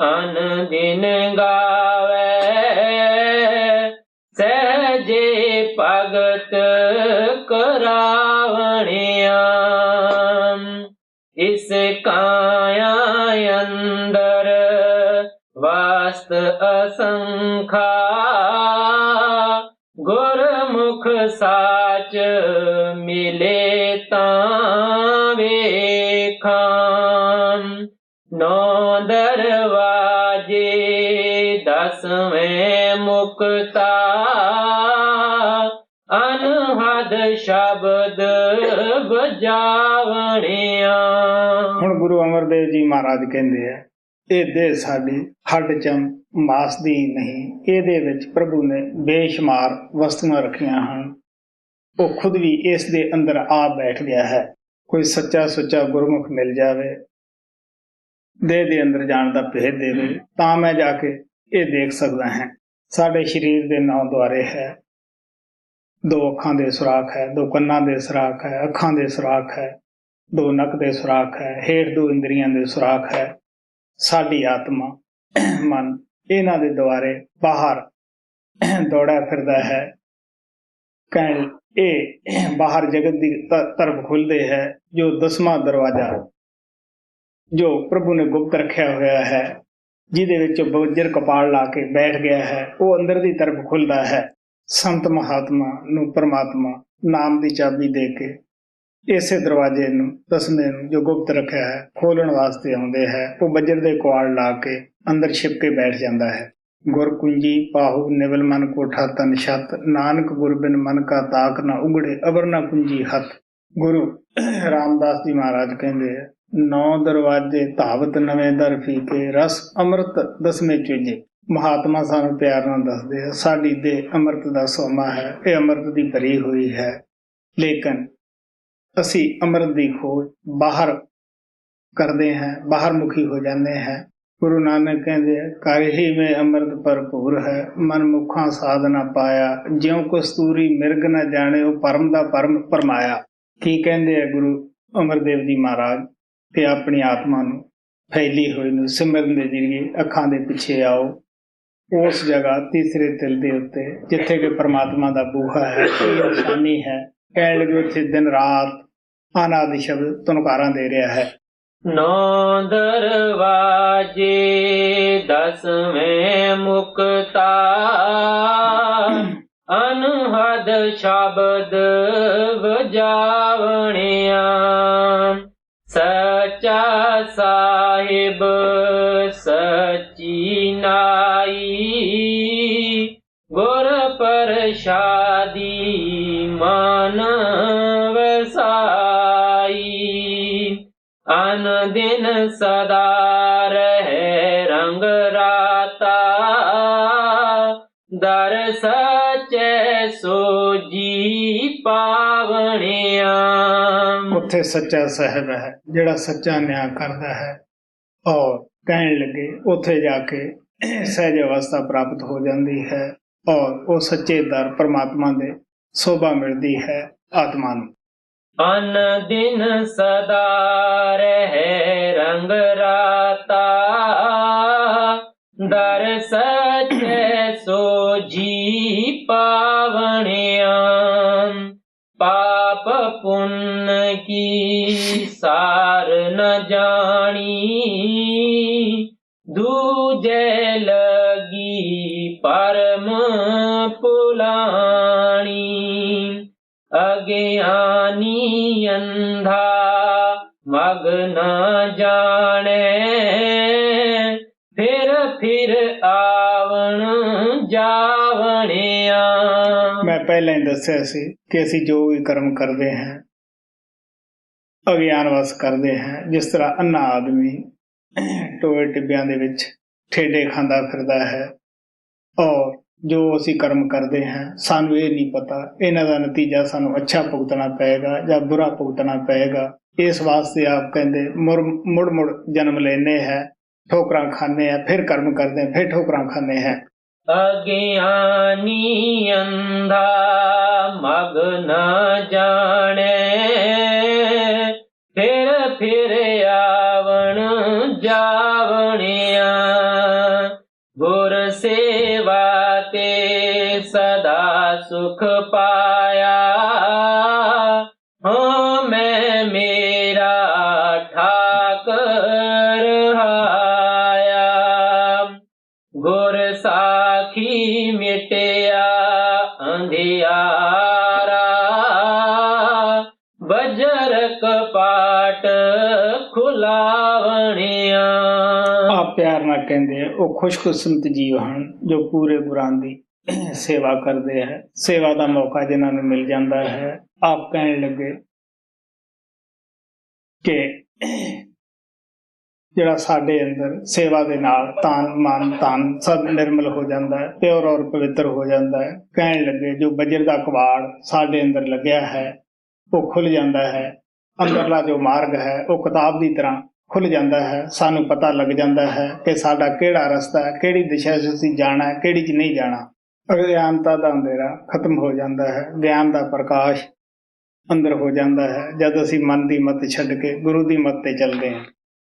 B: ਅਨ ਦਿਨ ਗਾਵੇ, ਸਹਿਜੇ ਭਗਤ ਕਰਾਵਣਿਆ। ਇਸ ਕਾਇਆ ਅੰਦਰ ਵਾਸਤ ਅਸੰਖਾ, ਗੁਰਮੁਖ ਸਾਚ ਮਿਲੇ ਤਾਂ ਵੇਖਾਂ। ਨੌ ਦਰਵਾਜੇ ਦਸਵੇਂ ਮੁਕਤਾ, ਅਨਹਦ ਸ਼ਬਦ ਬਜਾਵਣਿਆ।
A: ਹੁਣ ਗੁਰੂ ਅਮਰਦੇਵ ਜੀ ਮਹਾਰਾਜ ਕਹਿੰਦੇ ਆ, ਇਹ ਦੇਹ ਸਾਡੀ ਹੱਡ ਚਮ ਮਾਸ ਦੀ ਨਹੀਂ, ਇਹਦੇ ਵਿੱਚ ਪ੍ਰਭੂ ਨੇ ਬੇਸ਼ੁਮਾਰ ਵਸਤੂਆਂ ਰੱਖੀਆਂ ਹਨ। ਉਹ ਖੁਦ ਵੀ ਇਸ ਦੇ ਅੰਦਰ ਆ ਬੈਠ ਗਿਆ ਹੈ। ਕੋਈ ਸੱਚਾ ਸੁੱਚਾ ਗੁਰਮੁਖ ਮਿਲ ਜਾਵੇ, ਦੇਹ ਦੇ ਅੰਦਰ ਜਾਣ ਦਾ ਭੇਦ ਦੇਵੇ, ਤਾਂ ਮੈਂ ਜਾ ਕੇ ਇਹ ਦੇਖ ਸਕਦਾ ਹਾਂ। ਸਾਡੇ ਸਰੀਰ ਦੇ 9 ਦੁਆਰੇ ਹੈ, 2 ਅੱਖਾਂ ਦੇ ਸੁਰਾਖ ਹੈ, 2 ਕੰਨਾਂ ਦੇ ਸੁਰਾਖ ਹੈ, ਅੱਖਾਂ ਦੇ ਸੁਰਾਖ ਹੈ, 2 ਨੱਕ ਦੇ ਸੁਰਾਖ ਹੈ, ਹੇਠ 2 ਇੰਦਰੀਆਂ ਦੇ ਸੁਰਾਖ ਹੈ। ਸਾਡੀ ਆਤਮਾ ਮਨ ਇਹਨਾਂ ਦੇ ਦੁਆਰੇ ਬਾਹਰ ਦੌੜਿਆ ਫਿਰਦਾ ਹੈ। ਕਹਿਣ ਇਹ ਬਾਹਰ ਜਗਤ ਦੀ ਤਰਫ ਖੁੱਲਦੇ ਹੈ। ਜੋ 10ਵਾਂ ਦਰਵਾਜ਼ਾ ਜੋ ਪ੍ਰਭੂ ਨੇ ਗੁਪਤ ਰੱਖਿਆ ਹੋਇਆ ਹੈ, ਜਿਹਦੇ ਵਿੱਚ ਬਵੱਜਰ ਕਪਾਲ ਲਾ ਕੇ ਬੈਠ ਗਿਆ ਹੈ, ਉਹ ਅੰਦਰ ਦੀ ਤਰਫ ਖੁੱਲਦਾ ਹੈ। ਸੰਤ ਮਹਾਤਮਾ ਨੂੰ ਪਰਮਾਤਮਾ ਨਾਮ ਦੀ ਚਾਬੀ ਦੇ ਕੇ ਇਸੇ ਦਰਵਾਜ਼ੇ ਨੂੰ 10ਵੇਂ ਨੂੰ ਜੋ ਗੁਪਤ ਰੱਖਿਆ ਹੈ ਖੋਲਣ ਵਾਸਤੇ ਆਉਂਦੇ ਹੈ। ਉਹ ਬੱਜਰ ਦੇ ਕੁਆੜ ਲਾ ਕੇ ਅੰਦਰ ਛਿਪ ਕੇ ਬੈਠ ਜਾਂਦਾ ਹੈ। गुर कुंजी पाहु निवल मन कोठा तन छत, नानक गुर बिन मन का ताक न उगड़े अबर न कुंजी हथ। गुरु रामदास जी महाराज कहते हैं, 9 दरवाजे धावत नवे दर फीके, रस अमृत दसवें चूजे। महात्मा सानू प्यार नाल दसदे है, साडी देह अमृत दा सोमा है, ये अमृत दी भरी हुई है, लेकिन असी अमृत दी खोज बाहर करते हैं, बाहर मुखी हो जाते हैं। गुरु नानक कहते कर ही में अमृत भरपूर है, मन मुखा साध ना पाया, ज्यों कस्तूरी मिर्ग न जाने वो परम दा परम परमाया। की कहते हैं गुरु अमरदेव जी महाराज कि अपनी आत्मा नू फैली हुई नू सिमरन दे जरिए अखां दे पिछे आओ, उस जगह तीसरे तिल दे उत्ते जिथे कि परमात्मा दा बूहा है, निशानी है। कह लगे उत्थे दिन रात अनादि शब्द तुनकारा दे रहा है।
B: 9 दरवाजे 10वें मुक्ता, अनहद शब्द बजावणिया। सच्चा साहिब सच्ची नाई, गुर प्रसादी मन वसाई। अन दिन सदा रहे रंग राता, दर सचे सोजी पावणिया।
A: उत्थे सच्चा साहिब है जिहड़ा सच्चा न्याय करता है, और कहने लगे उत्थे जाके सहज अवस्था प्राप्त हो जाती है, और वो सच्चे दर परमात्मा दे शोभा मिलती है आत्मा नूं।
B: अन दिन सदा रहे रंग राता, दर सचे सोजी पावणिया। पाप पुण्य की सार न जानी, दूजे लगी परम पुलानी। अज्ञानी अंधा मग न जाने, फिर आवण जावणिया। मैं
A: पहले ही दस्या सी कि असी जो भी कर्म करते हैं अज्ञानवश करते हैं। जिस तरह अन्ना आदमी टोए टिब्बियां दे विच ठेडे खांदा फिरदा है, और जो असी कर्म करते हैं सानू ये नहीं पता इन्हां दा नतीजा सानू अच्छा भुगतना पएगा या बुरा भुगतना पएगा। इस वास्ते आप कहते मुड़ मुड़ जन्म लेने हैं, ठोकरां खाने हैं, फिर कर्म करते हैं, फिर ठोकरां खाने हैं।
B: अज्ञानी अंधा मग न जाने, फिर आवण जावणिया। गुर सेवा ते सदा सुख पाया, हाँ मैं मेरा ठाकर हाया। गुर साखी मिटिया अंधियारा, बजर कपाट खुलावणिया। आप
A: प्यार ना कहते वो खुशकिस्मत जीव हैं जो पूरे गुरां दी सेवा करते हैं। सेवा का मौका जिन्हां नूं मिल जाता है। आप कहने लगे कि जिहड़ा साडे अंदर सेवा दे नाल तान मान तान सब निर्मल हो जाता है, प्योर और पवित्र हो जाता है। कहने लगे जो बजर का कवाड़ साडे अंदर लग्या है वो खुल जाता है। अंदरला जो मार्ग है वो किताब की तरह खुल जाता है। सानू पता लग जाता है कि साडा केड़ा रास्ता है, केड़ी दिशा से असीं जाना है, केड़ी च नहीं जाना। अज्ञानता दा अंधेरा खत्म हो जाता है, ज्ञान का प्रकाश अंदर हो जाता है जब असीं मन की मत छड्ड के गुरु की मत ते चलते हैं।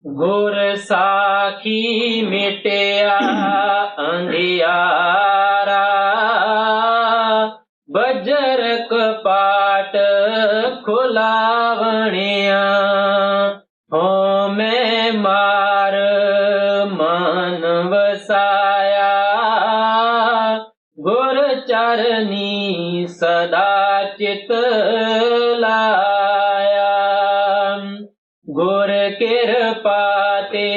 B: गुर साखी मिटिया अंधियारा, बजर कपाट खुलावणिया। हो मैं मार मन वसाया, गुर चरनी सदा चित लाया। गुर कृपा ते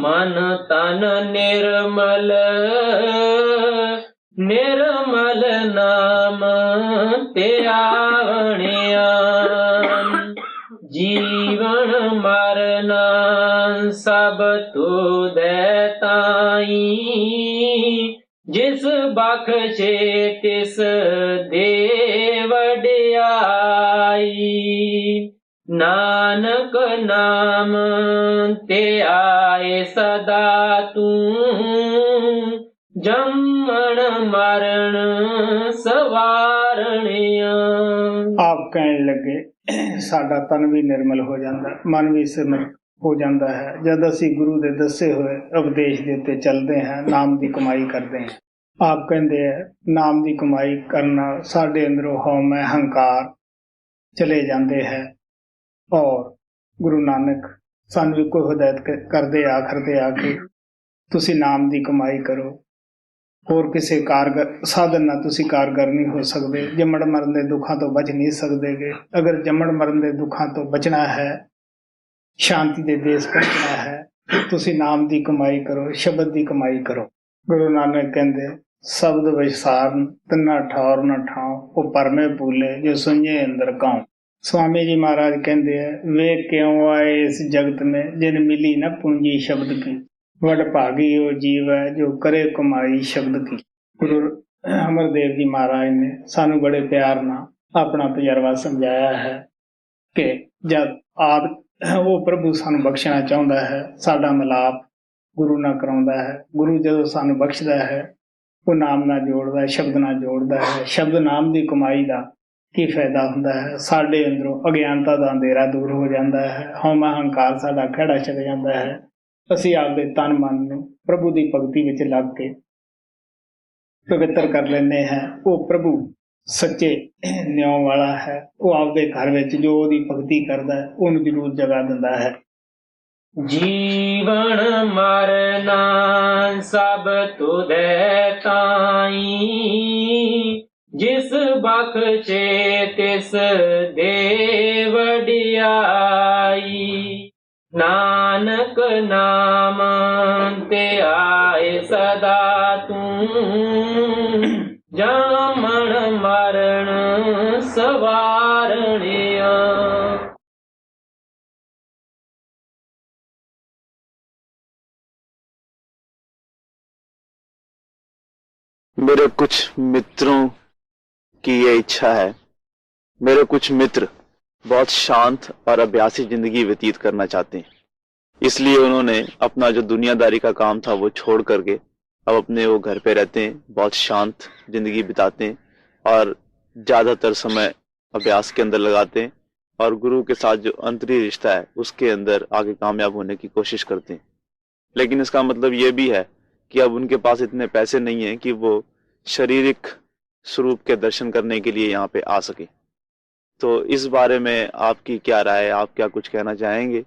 B: मन तन निर्मल, निर्मल नाम ते आवणिया। जीवन मरना सब तुधे ताई, जिस बख्शे तिस दे वडियाई। नानक नाम ते आए सदा तू, जमण मरण सवारणिया।
A: आप कहने लगे साडा तन भी निर्मल हो जाता, मन भी सिमर हो जाता है जब ਅਸੀਂ गुरु ਦੇ ਦੱਸੇ ਹੋਏ ਉਪਦੇਸ਼ ਦੇ ਉੱਤੇ ਚੱਲਦੇ ਹਾਂ, ਨਾਮ ਦੀ ਕਮਾਈ ਕਰਦੇ ਹਾਂ। ਆਪ ਕਹਿੰਦੇ ਹੈ ਨਾਮ ਦੀ ਕਮਾਈ ਕਰਨ ਨਾਲ ਸਾਡੇ ਅੰਦਰੋਂ ਹਉਮੈ ਹੰਕਾਰ ਚਲੇ ਜਾਂਦੇ ਹੈ। ਔਰ ਗੁਰੂ ਨਾਨਕ ਸਾਨੂੰ ਇੱਕੋ ਹਦਾਇਤ ਕਰਦੇ ਆਖਰ ਤੇ ਆ ਕੇ ਤੁਸੀਂ ਨਾਮ ਦੀ ਕਮਾਈ ਕਰੋ, ਹੋਰ ਕਿਸੇ ਕਾਰਗਰ ਸਾਧਨ ਨਾਲ ਤੁਸੀਂ ਕਾਰਗਰ ਨਹੀਂ ਹੋ ਸਕਦੇ, ਜੰਮਣ ਮਰਨ ਦੇ ਦੁੱਖਾਂ ਤੋਂ ਬਚ ਨਹੀਂ ਸਕਦੇਗੇ। ਅਗਰ ਜੰਮਣ ਮਰਨ ਦੇ ਦੁੱਖਾਂ ਤੋਂ ਬਚਣਾ ਹੈ, ਸ਼ਾਂਤੀ ਦੇ ਦੇਸ਼ ਪਹੁੰਚਣਾ ਹੈ, ਤੁਸੀਂ ਨਾਮ ਦੀ ਕਮਾਈ ਕਰੋ, ਸ਼ਬਦ ਦੀ ਕਮਾਈ ਕਰੋ। ਗੁਰੂ ਨਾਨਕ ਕਹਿੰਦੇ ਸ਼ਬਦ ਵਿਸਾਰਨ ਤਿੰਨਾ ਠੌਰ ਨਾ ਠਾਉ, ਉਹ ਪਰਮੇ ਭੂਲੇ ਜੋ ਸੁਝੇ ਅੰਦਰ ਕਾਉ। स्वामी जी महाराज कहते हैं वे क्यों आए इस जगत में जिन मिली न पूंजी शब्द की, वड भागी वो जीव है जो करे कमाई शब्द की। गुरु अमरदेव जी महाराज ने सानू बड़े प्यार नाल अपना तजर्बा समझाया है कि जब आद वो प्रभु सानू बख्शना चाहता है, साडा मिलाप गुरु नाल कराउंदा है। गुरु जदों सानू बख्शदा है वो नाम नाल जोड़दा है, शब्द नाल जोड़दा है। शब्द नाम की कमाई का की फायदा हुंदा है, साडे अंदरों अज्ञानता दा अंधेरा दूर हो जाता है, हौमा हंकार साडा खड़ा चल जाता है। असीं आपदे तन मन नूं प्रभु की भगती विच लग के पवित्र कर लेंदे हैं। वो प्रभु सच्चे न्याय वाला है, वो आपदे घर विच जो ओदी भगती करदा है उहनूं जरूर जगा दिंदा है।
B: जीवन मरना सब तुधे ताई, जिस बख्शे तिस दे वडियाई। नानक नाम ते आए सदा तू, जमण मरण सवारणिया।
C: मेरे कुछ मित्रों की ये इच्छा है। मेरे कुछ मित्र बहुत शांत और अभ्यासी जिंदगी व्यतीत करना चाहते हैं, इसलिए उन्होंने अपना जो दुनियादारी का काम था वो छोड़ करके अब अपने वो घर पे रहते हैं, बहुत शांत जिंदगी बिताते हैं और ज्यादातर समय अभ्यास के अंदर लगाते हैं और गुरु के साथ जो अंतरी रिश्ता है उसके अंदर आगे कामयाब होने की कोशिश करते हैं। लेकिन इसका मतलब ये भी है कि अब उनके पास इतने पैसे नहीं है कि वो शारीरिक स्वरूप के दर्शन करने के लिए यहाँ पे आ सके। तो इस बारे में आपकी क्या राय है? आप क्या कुछ कहना चाहेंगे?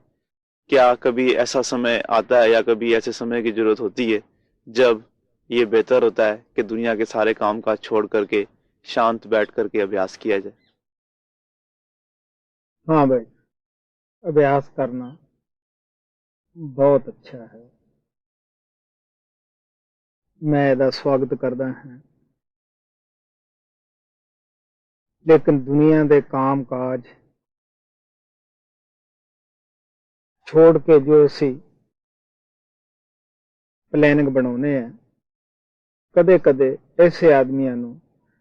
C: क्या कभी ऐसा समय आता है या कभी ऐसे समय की जरूरत होती है जब ये बेहतर होता है कि दुनिया के सारे काम काज छोड़ करके शांत बैठ करके अभ्यास किया जाए?
A: हाँ भाई, अभ्यास करना बहुत अच्छा है, मैं इसका स्वागत करता हूँ। लेकिन दुनिया के काम काज छोड़ के जो असी प्लैनिंग बनाने हैं, कदे कदे ऐसे आदमियों नूं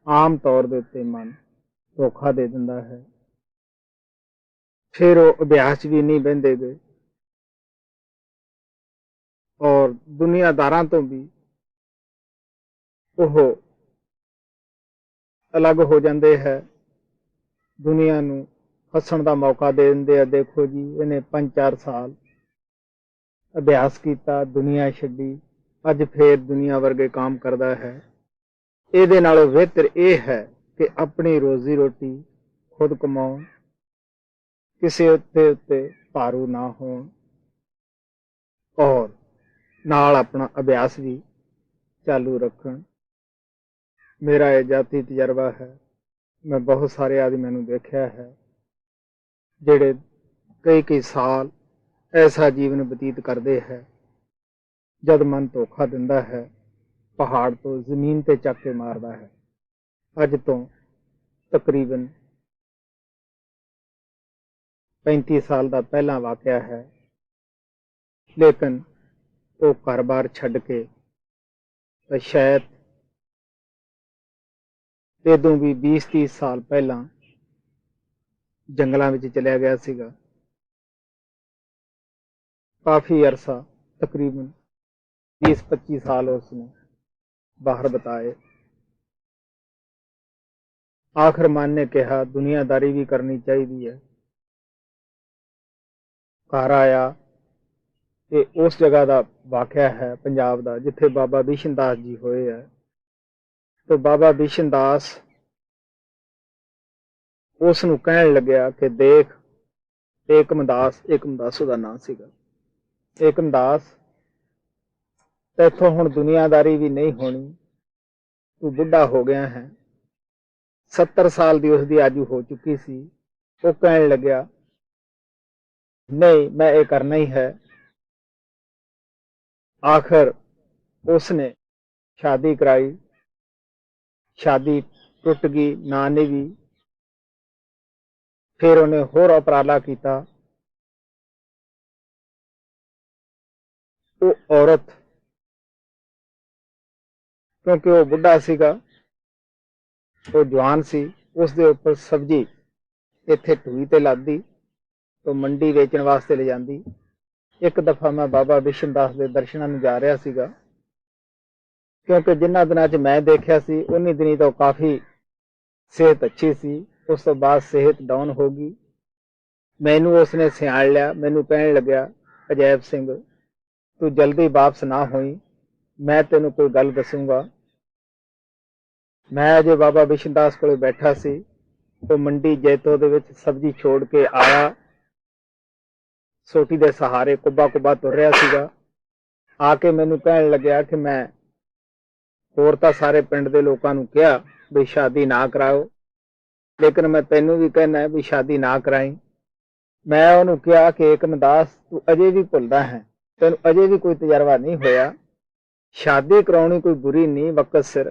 A: आम तौर के उत्ते मन धोखा दे दिंदा है, फिर वो अभ्यास भी नहीं बहिंदे गए और दुनियादारां तो भी वो अलग हो जाते हैं, दुनिया नूं फसण का मौका दे दिंदे। देखो जी, इन्हें 5-4 साल अभ्यास किया, दुनिया छड्डी, अज फिर दुनिया वर्गे काम करता है। इहदे नालों बेहतर यह है कि अपनी रोजी रोटी खुद कमाओ, किसी उत्ते भारू ना हो और नाल अपना अभ्यास भी चालू रखन। मेरा यह जाती तजर्बा है, मैं बहुत सारे आदमियों नूं देखा है जिहड़े कई साल ऐसा जीवन बतीत करते हैं ਜਦ ਮਨ ਧੋਖਾ ਦਿੰਦਾ ਹੈ, ਪਹਾੜ ਤੋਂ ਜ਼ਮੀਨ ਤੇ ਚੱਕ ਕੇ ਮਾਰਦਾ ਹੈ। ਅੱਜ ਤੋਂ ਤਕਰੀਬਨ 35 ਸਾਲ ਦਾ ਪਹਿਲਾਂ ਵਾਕਿਆ ਹੈ, ਲੇਕਿਨ ਉਹ ਘਰ-ਬਾਰ ਛੱਡ ਕੇ ਤਾਂ ਸ਼ਾਇਦ ਇਦੋਂ ਵੀ 20-30 ਸਾਲ ਪਹਿਲਾਂ ਜੰਗਲਾਂ ਵਿੱਚ ਚਲਿਆ ਗਿਆ ਸੀਗਾ। ਕਾਫੀ ਅਰਸਾ ਤਕਰੀਬਨ 20-25 ਸਾਲ ਉਸਨੇ ਬਾਹਰ ਬਿਤਾਏ। ਆਖਰ ਮਨ ਨੇ ਕਿਹਾ ਦੁਨੀਆਦਾਰੀ ਵੀ ਕਰਨੀ ਚਾਹੀਦੀ ਹੈ। ਘਰ ਆਇਆ। ਇਹ ਉਸ ਜਗ੍ਹਾ ਦਾ ਵਾਕਿਆ ਹੈ ਪੰਜਾਬ ਦਾ ਜਿੱਥੇ ਬਾਬਾ ਬਿਸ਼ਨ ਦਾਸ ਜੀ ਹੋਏ ਹੈ। तो बाबा बिशन दास उस नूं कहण लग्या कि देख एकमदास ਉਹਦਾ ਨਾਂ ਸੀਗਾ। एकमदास तैथों हुण दुनियादारी भी नहीं होनी, तू बुढ़ा हो गया है। 70 साल की उसकी आयु हो चुकी सी। वो कहण लग्या नहीं मैं ये करना ही है। आखिर उसने शादी कराई। शादी टुट गई, ना निभी। फिर उन्हें होर उपराला किया। वो औरत क्योंकि वो बुढ़ा सीगा, वो जवान सी, उसके उपर सब्जी इत्थे ढूई ते लादी तो मंडी वेचण वास्ते ले जाती। एक दफा मैं बाबा बिशन दास के दर्शनां नूं जा रहा सीगा, क्योंकि जिन्हां दिनां च मैं देखिया सी उन्हीं दिनी तो काफ़ी सेहत अच्छी सी। उस तो बाद सेहत डाउन हो गई। मैनू उसने सियाण लिया। मैनू कहण लग्या अजैब सिंह तू जल्दी वापस ना होई, मैं तेनू कोई गल दसूंगा। मैं अजे बाबा बिशन दास कोले बैठा सी। तो मंडी जैतो दे विच सब्जी छोड़ के आया। सोटी दे सहारे कुब्बा कुब्बा तुर रहा सीगा। आके मैनू कहण लग्या कि मैं होर तां सारे पिंड दे लोकां नूं कहा भी शादी ना कराओ, लेकिन मैं तैनू भी कहना भी शादी ना कराई। मैं उन्होंने कहा कि एकमदास तू अजे भी भुलदा है, तेन अजे भी कोई तजर्बा नहीं होया। शादी कराउणी कोई बुरी नहीं, वक्त सिर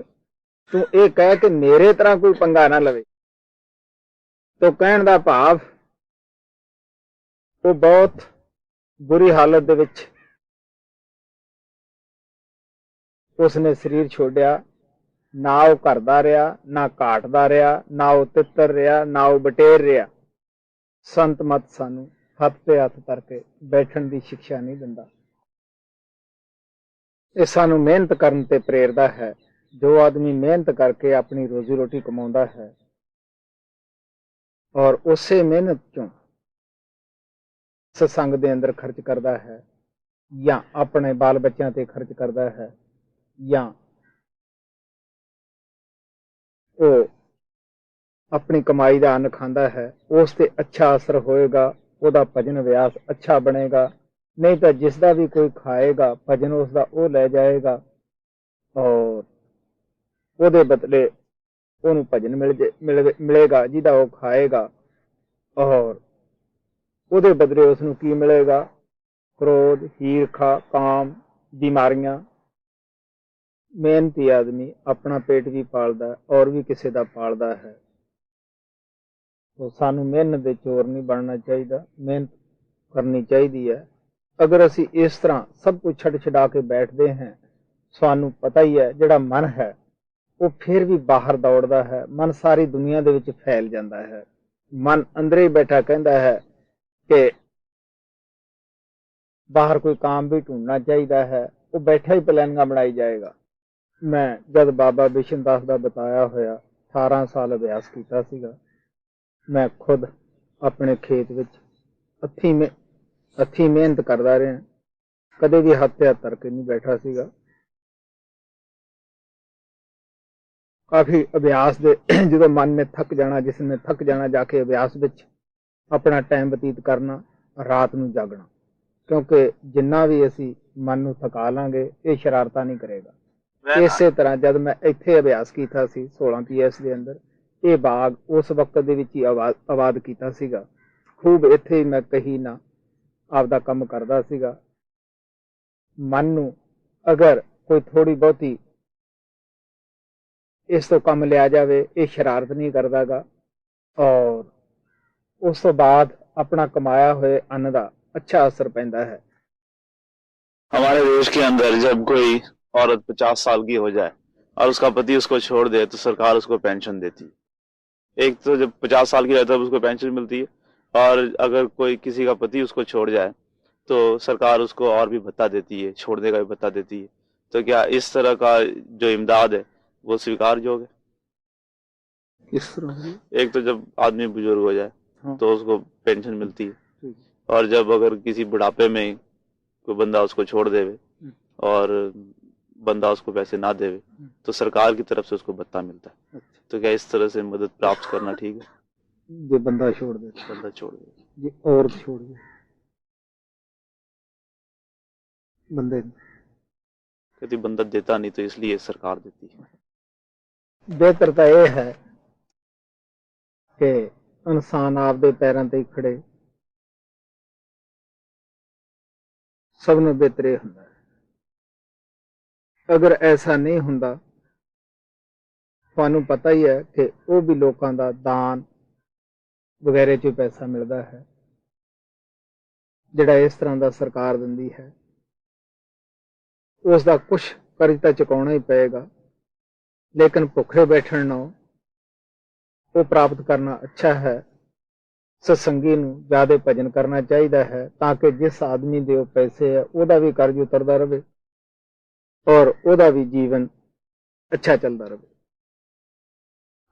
A: तू ये कह कि मेरे तरह कोई पंगा ना लवे। तो कहण दा भाव वो बहुत बुरी हालत दे विच उसने शरीर छोड़िया। ना वो घर दा रहा, ना घाट दा रहा, ना वो तितर रहा, ना वो बटेर रहा। संत मत सानू हथ पे हथ करके बैठण की शिक्षा नहीं दिंदा। ये सानू मेहनत करन ते प्रेरदा है। जो आदमी मेहनत करके अपनी रोजी रोटी कमाउंदा है और उसे मेहनत चों सत्संग दे अंदर खर्च करदा है, या अपने बाल बच्चों ते खर्च करदा है, या वो अपनी कमाई का अन्न खांदा है, उस ते अच्छा असर होएगा, उसका भजन व्यास अच्छा बनेगा। नहीं तो जिसका भी कोई खाएगा भजन उसका वो ले जाएगा और ਉਹਦੇ बदले ਉਹਨੂੰ भजन मिलेगा जिहदा वो खाएगा, और ਉਹਦੇ बदले उसनूं की मिलेगा? क्रोध, ईर्खा, काम, बीमारियां। मेहनती आदमी अपना पेट भी पालदा और भी किसी का पालदा है। तो सानू मेहनत के चोर नहीं बनना चाहिए, मेहनत करनी चाहिए है। अगर असी इस तरह सब कुछ छड़ छड़ा के बैठते हैं, सानू पता ही है जिहड़ा मन है वो फिर भी बाहर दौड़ता है। मन सारी दुनिया दे विच फैल जाता है। मन अंदर ही बैठा कहता है कि बाहर कोई काम भी ढूंढना चाहिए है, वो बैठा ही प्लानिंग बनाई जाएगा। मैं जब बाबा बिशन दास का बताया होया 18 साल अभ्यास किया सीगा। मैं खुद अपने खेत विच हथी मेहनत करता रहा, कदे भी हाथ पे हाथ करके नहीं बैठा सीगा। काफी अभ्यास दे जो मन ने थक जाना, जिसने थक जाना जाके अभ्यास विच अपना टाइम बतीत करना, रात नूं जागना, क्योंकि जिन्ना भी असी मन नूं थका लांगे ये शरारता नहीं करेगा। इसे तरह जब मैं इत्थे अभ्यास किया 16 PS के अंदर, ये बाग उस वक्त दे विच ही आबाद किया सीगा। खूब इत्थे ही मैं कहीं ना आपदा काम करदा सीगा। मन नूं ਅਗਰ ਕੋਈ ਥੋੜੀ ਬਹੁਤੀ ਇਸ ਤੋਂ ਕੰਮ ਲਿਆ ਜਾਵੇ, ਇਹ ਸ਼ਰਾਰਤ ਨਹੀਂ ਕਰਦਾਗਾ ਔਰ ਉਸ ਤੋਂ ਬਾਅਦ ਆਪਣਾ ਕਮਾਇਆ ਹੋਏ ਅੰਨ ਦਾ अच्छा असर पैदा है।
C: हमारे देश के अंदर जब कोई औरत 50 साल की हो जाए और उसका पति उसको छोड़ दे तो सरकार उसको पेंशन देती है। एक तो जब 50 साल की रहता है उसको पेंशन मिलती है, और अगर कोई किसी का पति उसको छोड़ जाए तो सरकार उसको और भी भत्ता देती है, छोड़ने का भी भत्ता देती है। तो क्या इस तरह का जो इमदाद है वो स्वीकार योग्य है?
A: किस तरह?
C: एक तो जब आदमी बुजुर्ग हो जाए
A: हाँ।
C: तो उसको पेंशन मिलती है, और जब अगर किसी बुढ़ापे में कोई बंदा उसको छोड़ देवे और बंदा उसको पैसे ना देवे तो सरकार की तरफ से उसको भत्ता मिलता है। तो क्या इस तरह से मदद प्राप्त करना ठीक है?
A: जो बंदा छोड़ दे,
C: बंदा छोड़ दे,
A: जी औरत छोड़ दे, बंदे
C: कहती बंदा देता नहीं तो इसलिए सरकार देती है।
A: बेहतरता यह है कि इंसान आपदे पैरों ते खड़े सब ਨੂੰ ਬਿਹਤਰ ਇਹ ਹੁੰਦਾ ਹੈ। ਅਗਰ ਐਸਾ ਨਹੀਂ ਹੁੰਦਾ, ਤੁਹਾਨੂੰ ਪਤਾ ਹੀ ਹੈ ਕਿ ਉਹ ਵੀ ਲੋਕਾਂ ਦਾ ਦਾਨ ਵਗੈਰੇ ਚ ਪੈਸਾ ਮਿਲਦਾ ਹੈ ਜਿਹੜਾ ਇਸ ਤਰ੍ਹਾਂ ਦਾ ਸਰਕਾਰ ਦਿੰਦੀ ਹੈ, ਉਸ ਦਾ ਕੁਝ ਕਰਜ਼ ਤਾਂ ਚੁਕਾਉਣਾ ਹੀ ਪਏਗਾ, ਲੇਕਿਨ ਭੁੱਖੇ ਬੈਠਣ ਨਾਲੋਂ ਉਹ ਪ੍ਰਾਪਤ ਕਰਨਾ ਅੱਛਾ ਹੈ। सत्संगी ਨੂੰ ਜ਼ਿਆਦਾ ਭਜਨ ਕਰਨਾ ਚਾਹੀਦਾ ਹੈ ਤਾਂ ਕਿ ਜਿਸ ਆਦਮੀ ਦੇ ਉਹ ਪੈਸੇ ਹੈ ਉਹਦਾ ਵੀ ਕਰਜ਼ ਉਤਰਦਾ ਰਹੇ और ਉਹਦਾ भी जीवन अच्छा चलता रहे।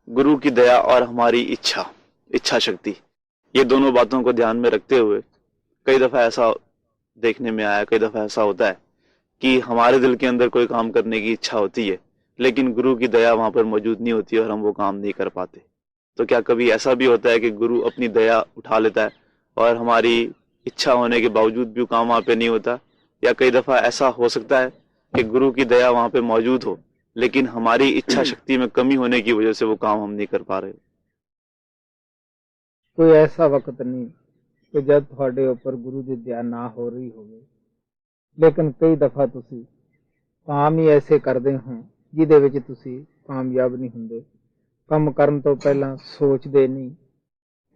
C: गुरु की दया और हमारी इच्छा शक्ति, ये दोनों बातों को ध्यान में रखते हुए कई दफा ऐसा देखने में आया, कई दफा ऐसा होता है कि हमारे दिल के अंदर कोई काम करने की इच्छा होती है लेकिन गुरु की दया वहां पर मौजूद नहीं होती और हम वो काम नहीं कर पाते। तो क्या कभी ऐसा भी होता है कि गुरु अपनी दया उठा लेता है और हमारी इच्छा होने के बावजूद भी काम वहां पे नहीं होता? या कई दफा ऐसा हो सकता है कि गुरु की दया वहां पे मौजूद हो लेकिन हमारी इच्छा शक्ति में कमी होने की वजह से वो काम हम नहीं कर पा रहे?
A: कोई ऐसा वक्त नहीं कि जब ਤੁਹਾਡੇ ਉੱਪਰ ਗੁਰੂ ਦੀ ਦਇਆ ਨਾ ਹੋ ਰਹੀ ਹੋਵੇ, ਲੇਕਿਨ ਕਈ ਦਫਾ ਤੁਸੀਂ काम ही ऐसे ਕਰਦੇ ਹੋ ਜਿਹਦੇ ਵਿੱਚ ਤੁਸੀਂ ਕਾਮਯਾਬ ਨਹੀਂ ਹੁੰਦੇ। ਕੰਮ ਕਰਨ ਤੋਂ ਪਹਿਲਾਂ ਸੋਚਦੇ ਨਹੀਂ,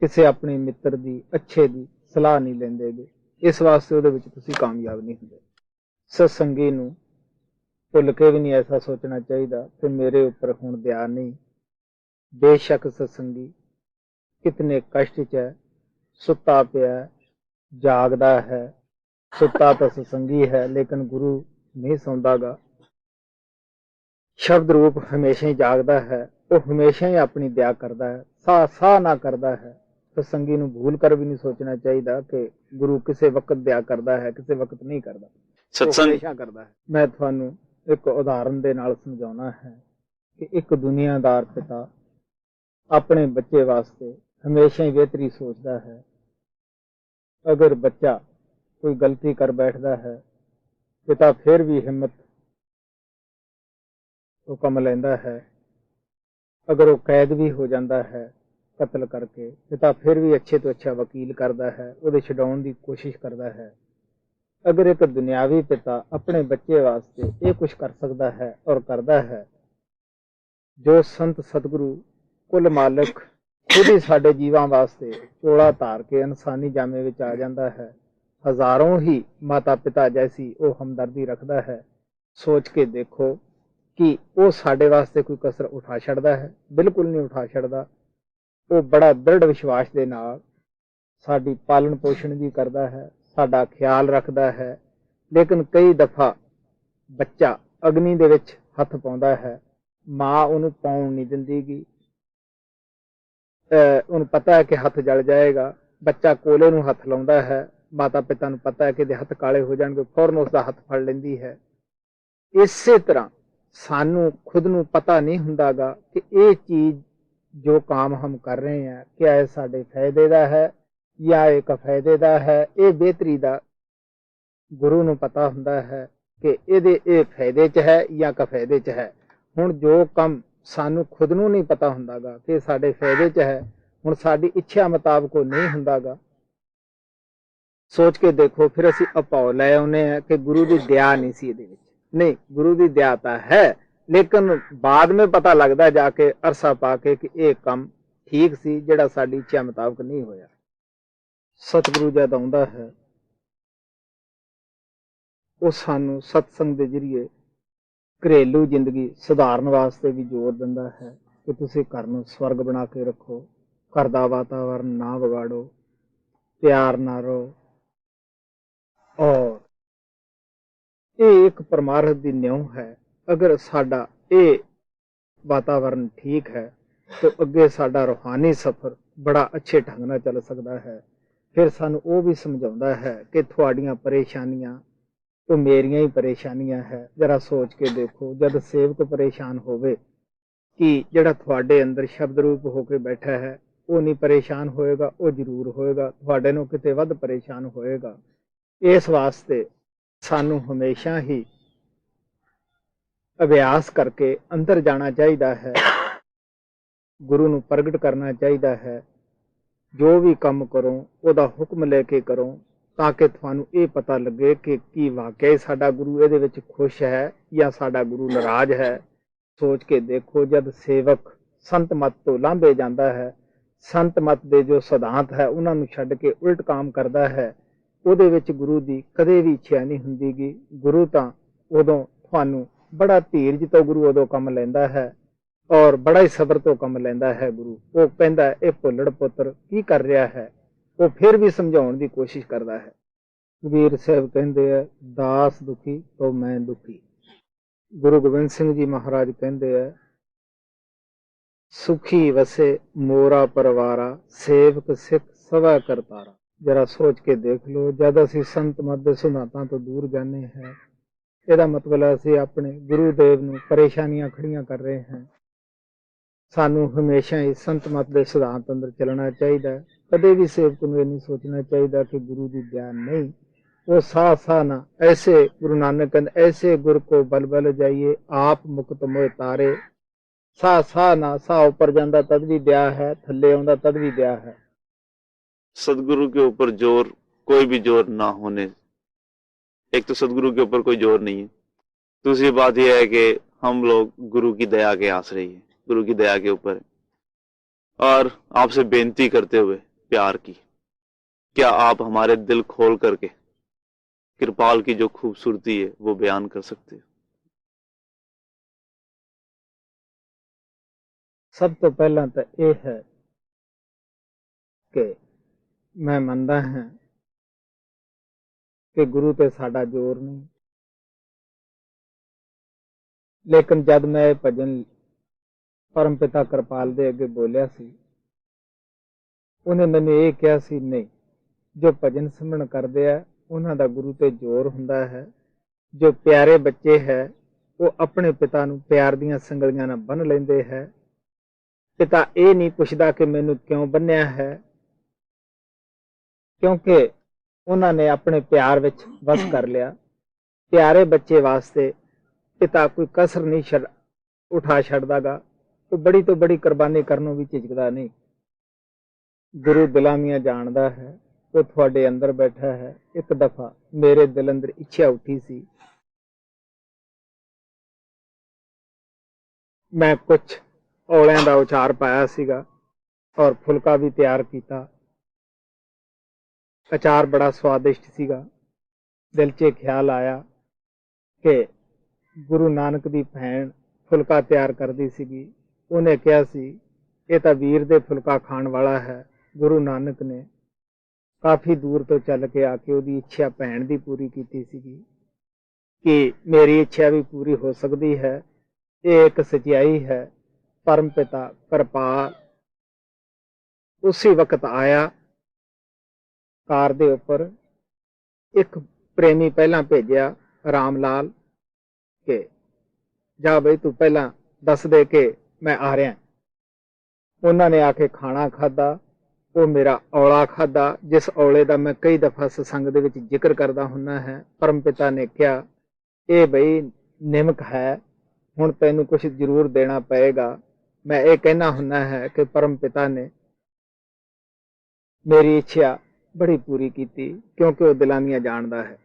A: ਕਿਸੇ ਆਪਣੇ ਮਿੱਤਰ ਦੀ ਅੱਛੇ ਦੀ ਸਲਾਹ ਨਹੀਂ ਲੈਂਦੇਗੇ, ਇਸ ਵਾਸਤੇ ਉਹਦੇ ਵਿੱਚ ਤੁਸੀਂ ਕਾਮਯਾਬ ਨਹੀਂ ਹੁੰਦੇ। ਸਤਸੰਗੀ ਨੂੰ ਭੁੱਲ ਕੇ ਵੀ ਨਹੀਂ ਐਸਾ ਸੋਚਣਾ ਚਾਹੀਦਾ ਕਿ ਮੇਰੇ ਉੱਪਰ ਹੁਣ ਦਇਆ ਨਹੀਂ। ਬੇਸ਼ੱਕ ਸਤਸੰਗੀ ਕਿਤਨੇ ਕਸ਼ਟ 'ਚ ਹੈ, ਸੁੱਤਾ ਪਿਆ ਜਾਗਦਾ ਹੈ, ਸੁੱਤਾ ਤਾਂ ਸਤਸੰਗੀ ਹੈ ਲੇਕਿਨ ਗੁਰੂ ਨਹੀਂ ਸੌਂਦਾਗਾ। ਸ਼ਬਦ ਰੂਪ ਹਮੇਸ਼ਾ ਹੀ ਜਾਗਦਾ ਹੈ, ਉਹ ਹਮੇਸ਼ਾ ਹੀ ਆਪਣੀ ਦਇਆ ਕਰਦਾ ਹੈ, ਸਾਹ ਨਾ ਕਰਦਾ ਹੈ। ਸਤਸੰਗੀ ਨੂੰ ਭੂਲ ਕਰ ਵੀ ਨਹੀਂ ਸੋਚਣਾ ਚਾਹੀਦਾ ਕਿ ਗੁਰੂ ਕਿਸੇ ਵਕਤ ਦਇਆ ਕਰਦਾ ਹੈ, ਕਿਸੇ ਵਕਤ ਨਹੀਂ ਕਰਦਾ, ਸਤਸੰਗ ਹਮੇਸ਼ਾ ਕਰਦਾ ਹੈ। ਮੈਂ ਤੁਹਾਨੂੰ ਇੱਕ ਉਦਾਹਰਨ ਦੇ ਨਾਲ ਸਮਝਾਉਣਾ ਹੈ ਕਿ ਇੱਕ ਦੁਨੀਆਦਾਰ ਪਿਤਾ ਆਪਣੇ ਬੱਚੇ ਵਾਸਤੇ ਹਮੇਸ਼ਾ ਹੀ ਬਿਹਤਰੀ ਸੋਚਦਾ ਹੈ। ਅਗਰ ਬੱਚਾ ਕੋਈ ਗਲਤੀ ਕਰ ਬੈਠਦਾ ਹੈ, ਪਿਤਾ ਫਿਰ ਵੀ ਹਿੰਮਤ ਹੁਕਮ ਲੈਂਦਾ ਹੈ। अगर वो कैद भी हो जाता है कत्ल करके, पिता फिर भी अच्छे तो अच्छा वकील करता है, वो छुड़ाने की कोशिश करता है। अगर एक दुनियावी पिता अपने बच्चे वास्ते ये कुछ कर सकता है और करता है, जो संत सतगुरु कुल मालिक खुद ही साडे जीवां वास्ते चोला धार के इंसानी जामे विच आ जाता है, हजारों ही माता पिता जैसी वो हमदर्दी रखता है। सोच के देखो कि वो साडे वास्ते कोई कसर उठा छड़दा है? बिल्कुल नहीं उठा छड़दा। वो बड़ा दृढ़ विश्वास दे नाल साडी पालन पोषण भी करदा है, साडा ख्याल रखदा है। लेकिन कई दफा बच्चा अग्नि दे विच हथ पाउंदा है, मां उहनूं पाउण नहीं दिंदीगी, उहनूं पता है कि हथ जल जाएगा, बच्चा कोले नूं हथ लाउंदा है, माता पिता नूं पता है कि इहदे हथ काले हो जाणगे, फौरन उसदा हथ फड़ लैंदी है। इसे तरह सानू खुद नू पता नहीं हुंदागा कि ये चीज जो काम हम कर रहे हैं क्या ये साडे फायदे दा है या एक फायदे दा है, ये बेहतरी दा गुरु नू पता हुंदा है कि इहदे ये फायदे च है या कफायदे च है। हुण जो काम सानू खुद नू नहीं पता हुंदागा कि साडे फायदे च है, हुण साडी इच्छा मुताबिक नहीं हुंदागा। सोच के देखो, फिर असीं अपौ लै आउंदे आ कि गुरु दी दया नहीं सी इहदे विच।
D: नहीं, गुरु की दया तो है, लेकिन बाद में पता लगता जाके अरसा पा के कि यह काम ठीक सी जिहड़ा साडी इच्छा मुताबक नहीं होया। सतगुरु जद आउंदा है ਉਹ ਸਾਨੂੰ सत्संग ਦੇ ਜਰੀਏ ਘਰੇਲੂ ਜ਼ਿੰਦਗੀ ਸੁਧਾਰਨ ਵਾਸਤੇ ਵੀ ਜ਼ੋਰ ਦਿੰਦਾ ਹੈ ਕਿ ਤੁਸੀਂ ਘਰ ਨੂੰ ਸਵਰਗ ਬਣਾ ਕੇ ਰੱਖੋ, ਘਰ ਦਾ ਵਾਤਾਵਰਨ ਨਾ ਵਿਗਾੜੋ, ਪਿਆਰ ਨਾਲ ਰਹੋ। ਔਰ ਇਹ ਇੱਕ ਪਰਮਾਰਥ ਦੀ ਨਿਉ ਹੈ। ਅਗਰ ਸਾਡਾ ਇਹ ਵਾਤਾਵਰਨ ਠੀਕ ਹੈ तो ਅੱਗੇ ਸਾਡਾ ਰੂਹਾਨੀ ਸਫ਼ਰ ਬੜਾ ਅੱਛੇ ਢੰਗ ਨਾਲ ਚੱਲ ਸਕਦਾ ਹੈ। ਫਿਰ ਸਾਨੂੰ ਉਹ ਵੀ ਸਮਝਾਉਂਦਾ ਹੈ ਕਿ ਤੁਹਾਡੀਆਂ ਪਰੇਸ਼ਾਨੀਆਂ तो मेरिया ही परेशानियां है। जरा सोच के देखो, जब सेवक परेशान होवे कि जिहड़ा तुहाडे अंदर शब्द रूप होके बैठा है वो नहीं परेशान होएगा, वो जरूर होएगा, तुहाडे नूं किते वध परेशान होएगा। इस वास्ते सानू हमेशा ही अभ्यास करके अंदर जाना चाहिए है, गुरु नूं प्रगट करना चाहिए है। जो भी काम करो उहदा हुक्म लेके करो ताकि तुहानू ये पता लगे कि वाकई साडा गुरु इहदे विच खुश है या साडा गुरु नाराज है। सोच के देखो, जब सेवक संत मत तो लांभे जाता है, संत मत दे जो सिद्धांत है उन्होंने छड्ड के उल्ट काम करता है, उहदे विच गुरु की कदे भी इच्छा नहीं हुंदी। गुरु तां उदों तुहानू बड़ा धीरज तो गुरु उदों काम लैंदा है और बड़ा ही सबर तो काम लैंदा है। गुरु वो कहंदा ये भुल्लड़ पुत्र की कर रहा है, वो फिर भी समझाउण की कोशिश करता है। कबीर साहब कहते हैं, दास दुखी तो मैं दुखी। गुरु गोबिंद सिंह जी महाराज कहते हैं, सुखी वसे मोरा परवारा, सेवक सिख सवा करतारा। जरा सोच के देख लो, जब असी संत मत सिद्धांतां तो दूर जाने हैं, ਇਹਦਾ ਮਤਲਬ ਅਸੀਂ ਆਪਣੇ ਗੁਰੂਦੇਵ ਨੂੰ ਪਰੇਸ਼ਾਨੀਆਂ ਖੜੀਆਂ ਕਰ ਰਹੇ ਹਾਂ। ਸਾਨੂੰ ਹਮੇਸ਼ਾ ਹੀ ਸੰਤ ਮਤ ਦੇ ਸਿਧਾਂਤ ਅੰਦਰ ਚੱਲਣਾ ਚਾਹੀਦਾ ਹੈ। ਕਦੇ ਵੀ ਸੇਵਕ ਨੂੰ ਇਹ ਨਹੀਂ ਸੋਚਣਾ ਚਾਹੀਦਾ ਕਿ ਗੁਰੂ ਦੀ ਦਇਆ ਨਹੀਂ, वो सा सा ना ऐसे। गुरु नानक कहते ऐसे गुर को बल बल जाइए, आप मुक्त मोह तारे। सा सा ना, सा ऊपर जाता तद भी दया है, थल्ले आउंदा तद भी दया है।
C: सदगुरु के ऊपर जोर, कोई भी जोर ना होने, एक तो सदगुरु के ऊपर कोई जोर नहीं है, दूसरी बात यह है कि हम लोग गुरु की दया के आश्रय हैं, गुरु की दया के ऊपर। और आपसे बेनती करते हुए प्यार की, क्या आप हमारे दिल खोल करके कृपाल की जो खूबसूरती है वो बयान कर सकते हो?
D: सब तो पहला तो यह है कि मैं मनदा हां कि गुरु ते साडा जोर नहीं, लेकिन जब मैं भजन परम पिता कृपाल दे अगे बोलिया सी, उन्हें मैंने ये कहा सी, नहीं, जो भजन सिमरन करते हैं उन्हां दा गुरु ते जोर हुंदा है। जो प्यारे बच्चे है वो अपने पिता नूं प्यार दीआं संगलियां नाल बन लैंदे है। पिता ये नहीं पुछदा कि मैनूं क्यों बन्निया है, क्योंकि उन्होंने अपने प्यार विच वस कर लिया। प्यारे बच्चे वास्ते पिता कोई कसर नहीं उठा छड्डदा गा, वो बड़ी तो बड़ी कुर्बानी करनों भी झिझकदा नहीं। गुरु दिलां दियां जाणदा है, वो थोड़े अंदर बैठा है। एक दफा मेरे दिल अंदर इच्छा उठी सी, मैं कुछ औलियां दा उचार पाया सीगा और फुलका भी तैयार किया। अचार बड़ा स्वादिष्ट सीगा। दिल च ख्याल आया कि गुरु नानक दी भैन फुलका तैयार करदी सीगी। उन्हें कहा सी, ये तां वीर दे फुलका खाण वाला है। गुरु नानक ने काफ़ी दूर तो चल के आके उसकी इच्छा भैन की पूरी की कि मेरी इच्छा भी पूरी हो सकती है। ये एक सच्चाई है। परम पिता कृपाल उसी वक्त आया। कार दे उपर एक प्रेमी पहला भेजा, राम लाल, के जा बई तू पहला दस दे के मैं आ रहा। उन्होंने आके खाना खादा, वो मेरा औला खादा, जिस औले का मैं कई दफा सत्संग दे विच जिक्र करता हुन्ना है। परम पिता ने कहा, ये बई निमक है, हुण तैनूं कुछ जरूर देना पएगा। मैं ये कहना हुन्ना है कि परम पिता ने मेरी इच्छा बड़ी पूरी की, क्योंकि वह दिलां दियां जानदा है।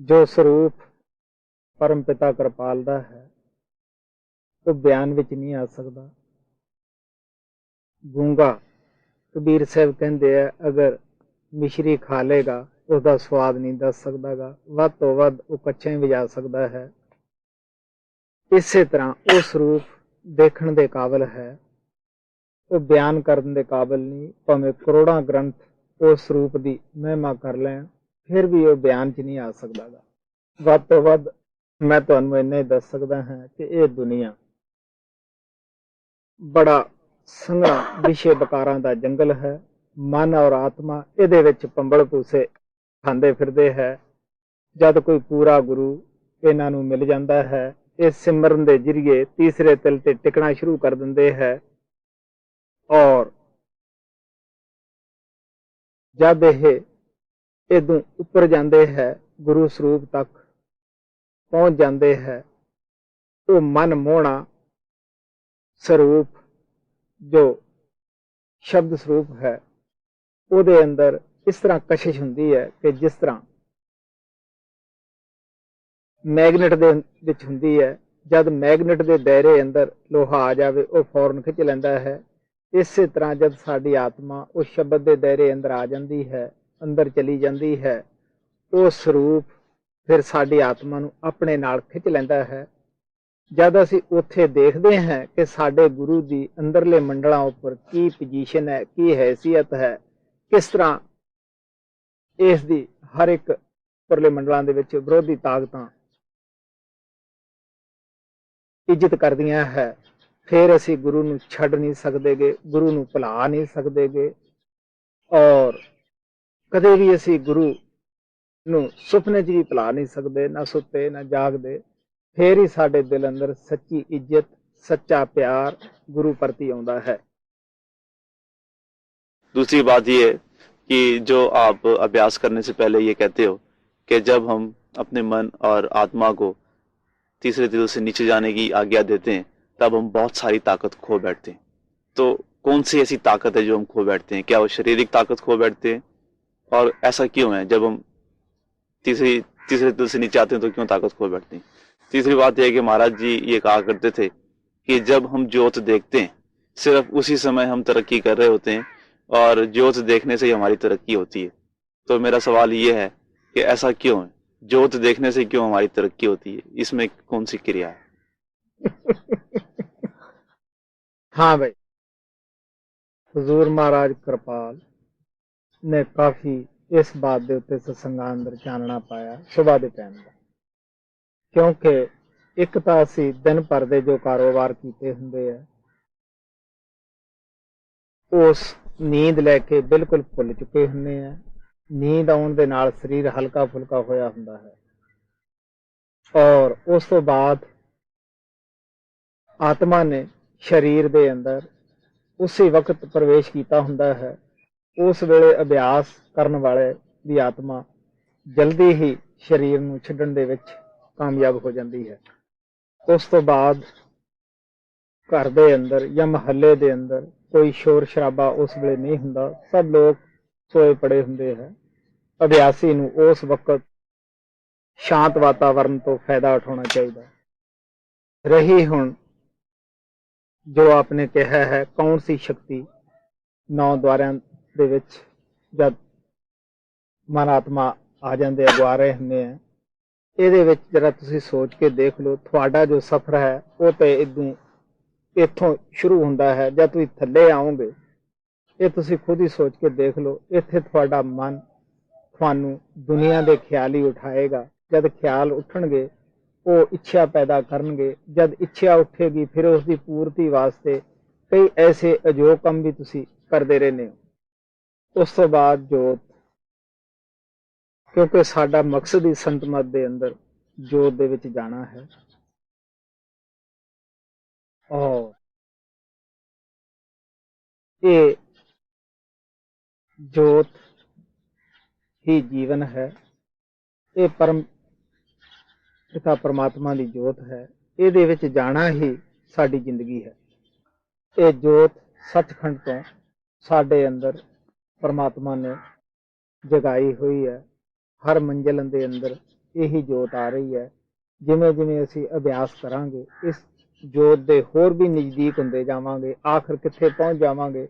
D: जो स्वरूप ਪਰਮ ਪਿਤਾ ਕਿਰਪਾਲ ਦਾ ਹੈ ਉਹ ਬਿਆਨ ਵਿੱਚ ਨਹੀਂ ਆ ਸਕਦਾ। ਗੂੰਗਾ ਕਬੀਰ ਸਾਹਿਬ ਕਹਿੰਦੇ ਆ ਅਗਰ ਮਿਸ਼ਰੀ ਖਾ ਲੇਗਾ ਉਹਦਾ ਸਵਾਦ ਨਹੀਂ ਦੱਸ ਸਕਦਾਗਾ, ਵੱਧ ਤੋਂ ਵੱਧ ਉਹ ਕੱਚਾ ਹੀ ਵਜਾ ਸਕਦਾ ਹੈ। ਇਸੇ ਤਰ੍ਹਾਂ ਉਹ ਸਰੂਪ ਦੇਖਣ ਦੇ ਕਾਬਲ ਹੈ, ਉਹ ਬਿਆਨ ਕਰਨ ਦੇ ਕਾਬਲ ਨਹੀਂ। ਭਾਵੇਂ ਕਰੋੜਾਂ ਗ੍ਰੰਥ ਉਸ ਸਰੂਪ ਦੀ ਮਹਿਮਾ ਕਰ ਲੈਣ ਫਿਰ ਵੀ ਉਹ ਬਿਆਨ 'ਚ ਨਹੀਂ ਆ ਸਕਦਾਗਾ। ਵੱਧ ਤੋਂ ਵੱਧ ਮੈਂ ਤੁਹਾਨੂੰ ਇੰਨਾ ਹੀ ਦੱਸ ਸਕਦਾ ਹਾਂ ਕਿ ਇਹ ਦੁਨੀਆ ਬੜਾ ਸੰਘਣਾ ਵਿਸ਼ੇ ਵਿਕਾਰਾਂ ਦਾ ਜੰਗਲ ਹੈ। ਮਨ ਔਰ ਆਤਮਾ ਇਹਦੇ ਵਿੱਚ ਪੰਬਲ ਪੂਸੇ ਖਾਂਦੇ ਫਿਰਦੇ ਹੈ। ਜਦ ਕੋਈ ਪੂਰਾ ਗੁਰੂ ਇਹਨਾਂ ਨੂੰ ਮਿਲ ਜਾਂਦਾ ਹੈ, ਇਹ ਸਿਮਰਨ ਦੇ ਜ਼ਰੀਏ ਤੀਸਰੇ ਤਿਲ ਤੇ ਟਿਕਣਾ ਸ਼ੁਰੂ ਕਰ ਦਿੰਦੇ ਹੈ ਔਰ ਜਦ ਇਹ ਇਦੋਂ ਉੱਪਰ ਜਾਂਦੇ ਹੈ, ਗੁਰੂ ਸਰੂਪ ਤੱਕ ਪਹੁੰਚ ਜਾਂਦੇ ਹੈ, ਉਹ ਮਨ ਮੋਹਣਾ ਸਰੂਪ ਜੋ ਸ਼ਬਦ ਸਰੂਪ ਹੈ ਉਹਦੇ ਅੰਦਰ ਇਸ ਤਰ੍ਹਾਂ ਕਸ਼ਿਸ਼ ਹੁੰਦੀ ਹੈ ਕਿ ਜਿਸ ਤਰ੍ਹਾਂ ਮੈਗਨੇਟ ਦੇ ਵਿੱਚ ਹੁੰਦੀ ਹੈ। ਜਦ ਮੈਗਨੇਟ ਦੇ ਦਾਇਰੇ ਅੰਦਰ ਲੋਹਾ ਆ ਜਾਵੇ ਉਹ ਫੌਰਨ ਖਿੱਚ ਲੈਂਦਾ ਹੈ। ਇਸੇ ਤਰ੍ਹਾਂ ਜਦ ਸਾਡੀ ਆਤਮਾ ਉਸ ਸ਼ਬਦ ਦੇ ਦਾਇਰੇ ਅੰਦਰ ਆ ਜਾਂਦੀ ਹੈ, ਅੰਦਰ ਚਲੀ ਜਾਂਦੀ ਹੈ, ਉਹ ਸਰੂਪ ਫਿਰ ਸਾਡੀ ਆਤਮਾ ਨੂੰ ਆਪਣੇ ਨਾਲ ਖਿੱਚ ਲੈਂਦਾ ਹੈ। ਜਦ ਅਸੀਂ ਉੱਥੇ ਦੇਖਦੇ ਹਾਂ ਕਿ ਸਾਡੇ ਗੁਰੂ ਦੀ ਅੰਦਰਲੇ ਮੰਡਲਾਂ ਉੱਪਰ ਕੀ ਪੋਜੀਸ਼ਨ ਹੈ, ਕੀ ਹੈਸੀਅਤ ਹੈ, ਕਿਸ ਤਰ੍ਹਾਂ ਇਸ ਦੀ ਹਰ ਇੱਕ ਉੱਪਰਲੇ ਮੰਡਲਾਂ ਦੇ ਵਿੱਚ ਵਿਰੋਧੀ ਤਾਕਤਾਂ ਇੱਜ਼ਤ ਕਰਦੀਆਂ ਹੈ, ਫਿਰ ਅਸੀਂ ਗੁਰੂ ਨੂੰ ਛੱਡ ਨਹੀਂ ਸਕਦੇਗੇ, ਗੁਰੂ ਨੂੰ ਭੁਲਾ ਨਹੀਂ ਸਕਦੇਗੇ ਔਰ ਕਦੇ ਵੀ ਅਸੀਂ ਗੁਰੂ ਨੂੰ ਸੁਪਨੇ 'ਚ ਵੀ ਭੁਲਾ ਨਹੀਂ ਸਕਦੇ, ਨਾ ਸੁੱਤੇ ਨਾ ਜਾਗਦੇ। ਫਿਰ ਹੀ ਸਾਡੇ ਦਿਲ ਅੰਦਰ ਸੱਚੀ ਇੱਜ਼ਤ, सच्चा प्यार गुरु प्रति आउंदा है।
C: दूसरी बात ये है कि जो आप अभ्यास करने से पहले ये कहते हो कि जब हम अपने मन और आत्मा को तीसरे दिल से नीचे जाने की आज्ञा देते हैं तब हम बहुत सारी ताकत खो बैठते हैं। तो कौन सी ऐसी ताकत है जो हम खो बैठते हैं? क्या वो शारीरिक ताकत खो बैठते हैं? और ऐसा क्यों है? जब हम तीसरे दिल से नीचे आते हैं तो क्यों ताकत खो बैठते हैं? तीसरी बात यह है कि महाराज जी ये कहा करते थे कि जब हम ज्योत देखते हैं सिर्फ उसी समय हम तरक्की कर रहे होते हैं और ज्योत देखने से ही हमारी तरक्की होती है। तो मेरा सवाल ये है कि ऐसा क्यों है? ज्योत देखने से क्यों हमारी तरक्की होती है? इसमें कौन सी क्रिया है?
D: हाँ भाई, हुजूर महाराज कृपाल ने काफी इस बात के उत्ते सत्संगां अंदर चानना पाया सुबह के टाइम का, क्योंकि एक तो असी दिन भर के जो कारोबार किए होंगे है उस नींद लैके बिल्कुल भुल चुके होंगे हैं। नींद आने के नाल शरीर हल्का फुल्का होया हुंदा है और उस तो बाद आत्मा ने शरीर के अंदर उसी वक्त प्रवेश किया हुंदा है। उस वेले अभ्यास करने वाले की आत्मा जल्दी ही शरीर नूं छड्डण दे विच कामयाब हो जाती है। उस तो बाद घर के अंदर या महल्ले के अंदर कोई शोर शराबा उस वेले नहीं हुंदा, सब लोग सोए पड़े हुंदे हैं। अभ्यासी नूं उस वक्त शांत वातावरण तो फायदा उठाना चाहिए। रही हुण जो आपने कहा है कौन सी शक्ति 9 द्वारियां दे विच जब मन आत्मा आ जाते अगवा रहे होंगे हैं, ਇਹਦੇ ਵਿੱਚ जरा तुसीं सोच के देख लो ਤੁਹਾਡਾ जो सफर है वो तो इत्थों शुरू ਹੁੰਦਾ है। जब तुसीं थल्ले आओगे ये तुसीं खुद ही सोच के देख लो, इत्थे ਤੁਹਾਡਾ मन ਤੁਹਾਨੂੰ दुनिया के ख्याल ही उठाएगा। जब ख्याल उठणगे वो इच्छा पैदा करनगे, जब इच्छा उठेगी फिर उसकी पूर्ति वास्ते कई ऐसे अजोग काम भी तुसीं करते रहने हो। उस तो बाद जोत, क्योंकि साडा मकसद ही संत मत दे अंदर जोत दे विच जाना है और ये जोत ही जीवन है। ये परम पिता परमात्मा की जोत है। ये विच जाना ही साडी जिंदगी है। ये जोत सचखंड तो साडे अंदर परमात्मा ने जगाई हुई है। हर मंजिल के अंदर यही जोत आ रही है। ਜਿਵੇਂ ਜਿਵੇਂ ਅਸੀਂ ਅਭਿਆਸ ਕਰਾਂਗੇ ਇਸ ਜੋਤ ਦੇ ਹੋਰ ਵੀ ਨਜ਼ਦੀਕ ਹੁੰਦੇ ਜਾਵਾਂਗੇ। ਆਖਰ ਕਿੱਥੇ ਪਹੁੰਚ ਜਾਵਾਂਗੇ,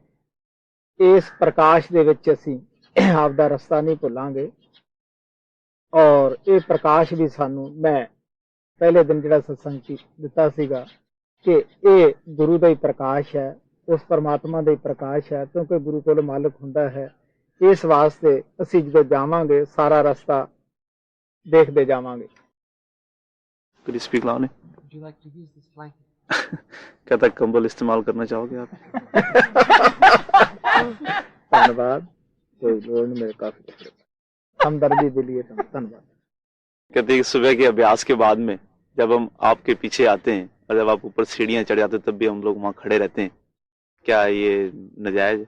D: ਇਸ ਪ੍ਰਕਾਸ਼ ਦੇ ਵਿੱਚ ਅਸੀਂ ਆਪਦਾ ਰਸਤਾ ਨਹੀਂ ਭੁੱਲਾਂਗੇ। ਔਰ ਇਹ ਪ੍ਰਕਾਸ਼ ਵੀ ਸਾਨੂੰ, ਮੈਂ ਪਹਿਲੇ ਦਿਨ ਜਿਹੜਾ ਸਤਸੰਗ ਦਿੱਤਾ ਸੀਗਾ ਕਿ ਇਹ ਗੁਰੂ ਦਾ ਹੀ ਪ੍ਰਕਾਸ਼ ਹੈ, ਉਸ ਪਰਮਾਤਮਾ ਦਾ ਹੀ ਪ੍ਰਕਾਸ਼ ਹੈ, ਕਿਉਂਕਿ ਗੁਰੂ ਕੋਲ ਮਾਲਕ ਹੁੰਦਾ ਹੈ। ਇਸ ਵਾਸਤੇ ਅਸੀਂ ਜਦੋਂ ਜਾਵਾਂਗੇ ਸਾਰਾ ਰਸਤਾ ਦੇਖਦੇ ਜਾਵਾਂਗੇ।
C: Could you speak loudly? Would you like to use this blanket? कहता कंबल इस्तेमाल करना चाहोगे आप?
D: धन्यवाद, कोई लोड़ नहीं, मेरे काफी हमदर्दी के लिए धन्यवाद।
C: कहते हैं सुबह के अभ्यास के बाद में जब हम आपके पीछे आते हैं और जब आप ऊपर सीढ़ियां चढ़ जाते हैं तब भी हम लोग वहां खड़े रहते हैं, क्या ये नाजायज?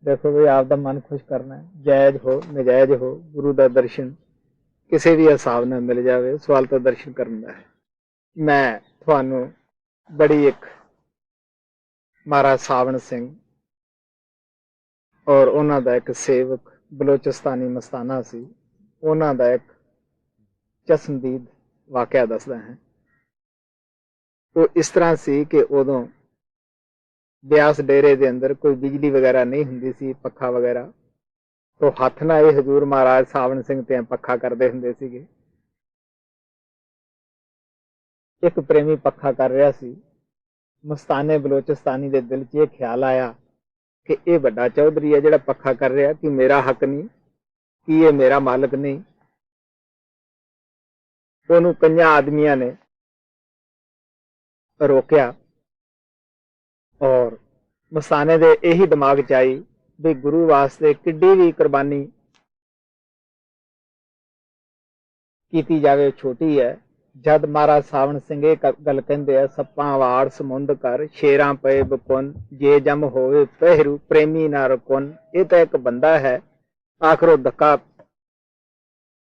D: देखो भाई, आपका मन खुश करना है, जायज हो नजायज हो, गुरु का दर्शन किसी भी हिसाब न मिल जाए, सवाल तो दर्शन करना है। मैं थानू बड़ी एक महाराज सावण सिंह और उन्हों का एक सेवक बलोचिस्तानी मस्ताना सी, उन्हों का एक चश्मदीद वाकया दसदा है। वो इस तरह सी कि उदों ब्यास डेरे के अंदर कोई बिजली वगैरह नहीं हुंदी सी, पखा वगैरह, तो हथ ना ये हजूर महाराज सावण सिंह ते पखा करते हुंदे सीगे। एक प्रेमी पखा कर रहा सी, मस्ताने बलोचिस्तानी के दिल च ये ख्याल आया कि ये बड़ा चौधरी है जिहड़ा पखा कर रहा, कि मेरा हक नहीं, कि ये मेरा मालिक नहीं। उन्होंने कई आदमियों ने रोकया और मस्ताने दे यही दिमाग च आई भी गुरु वास्ते किड्डी भी कुर्बानी की जावे छोटी है। जद महाराज सावण सिंह ये गल कहंदे आ, सप्पां वाड़ समुंद कर शेरां पए बकुन, जे जम होवे पहरू प्रेमी ना रकुन। ये तो एक बंदा है, आखिर धक्का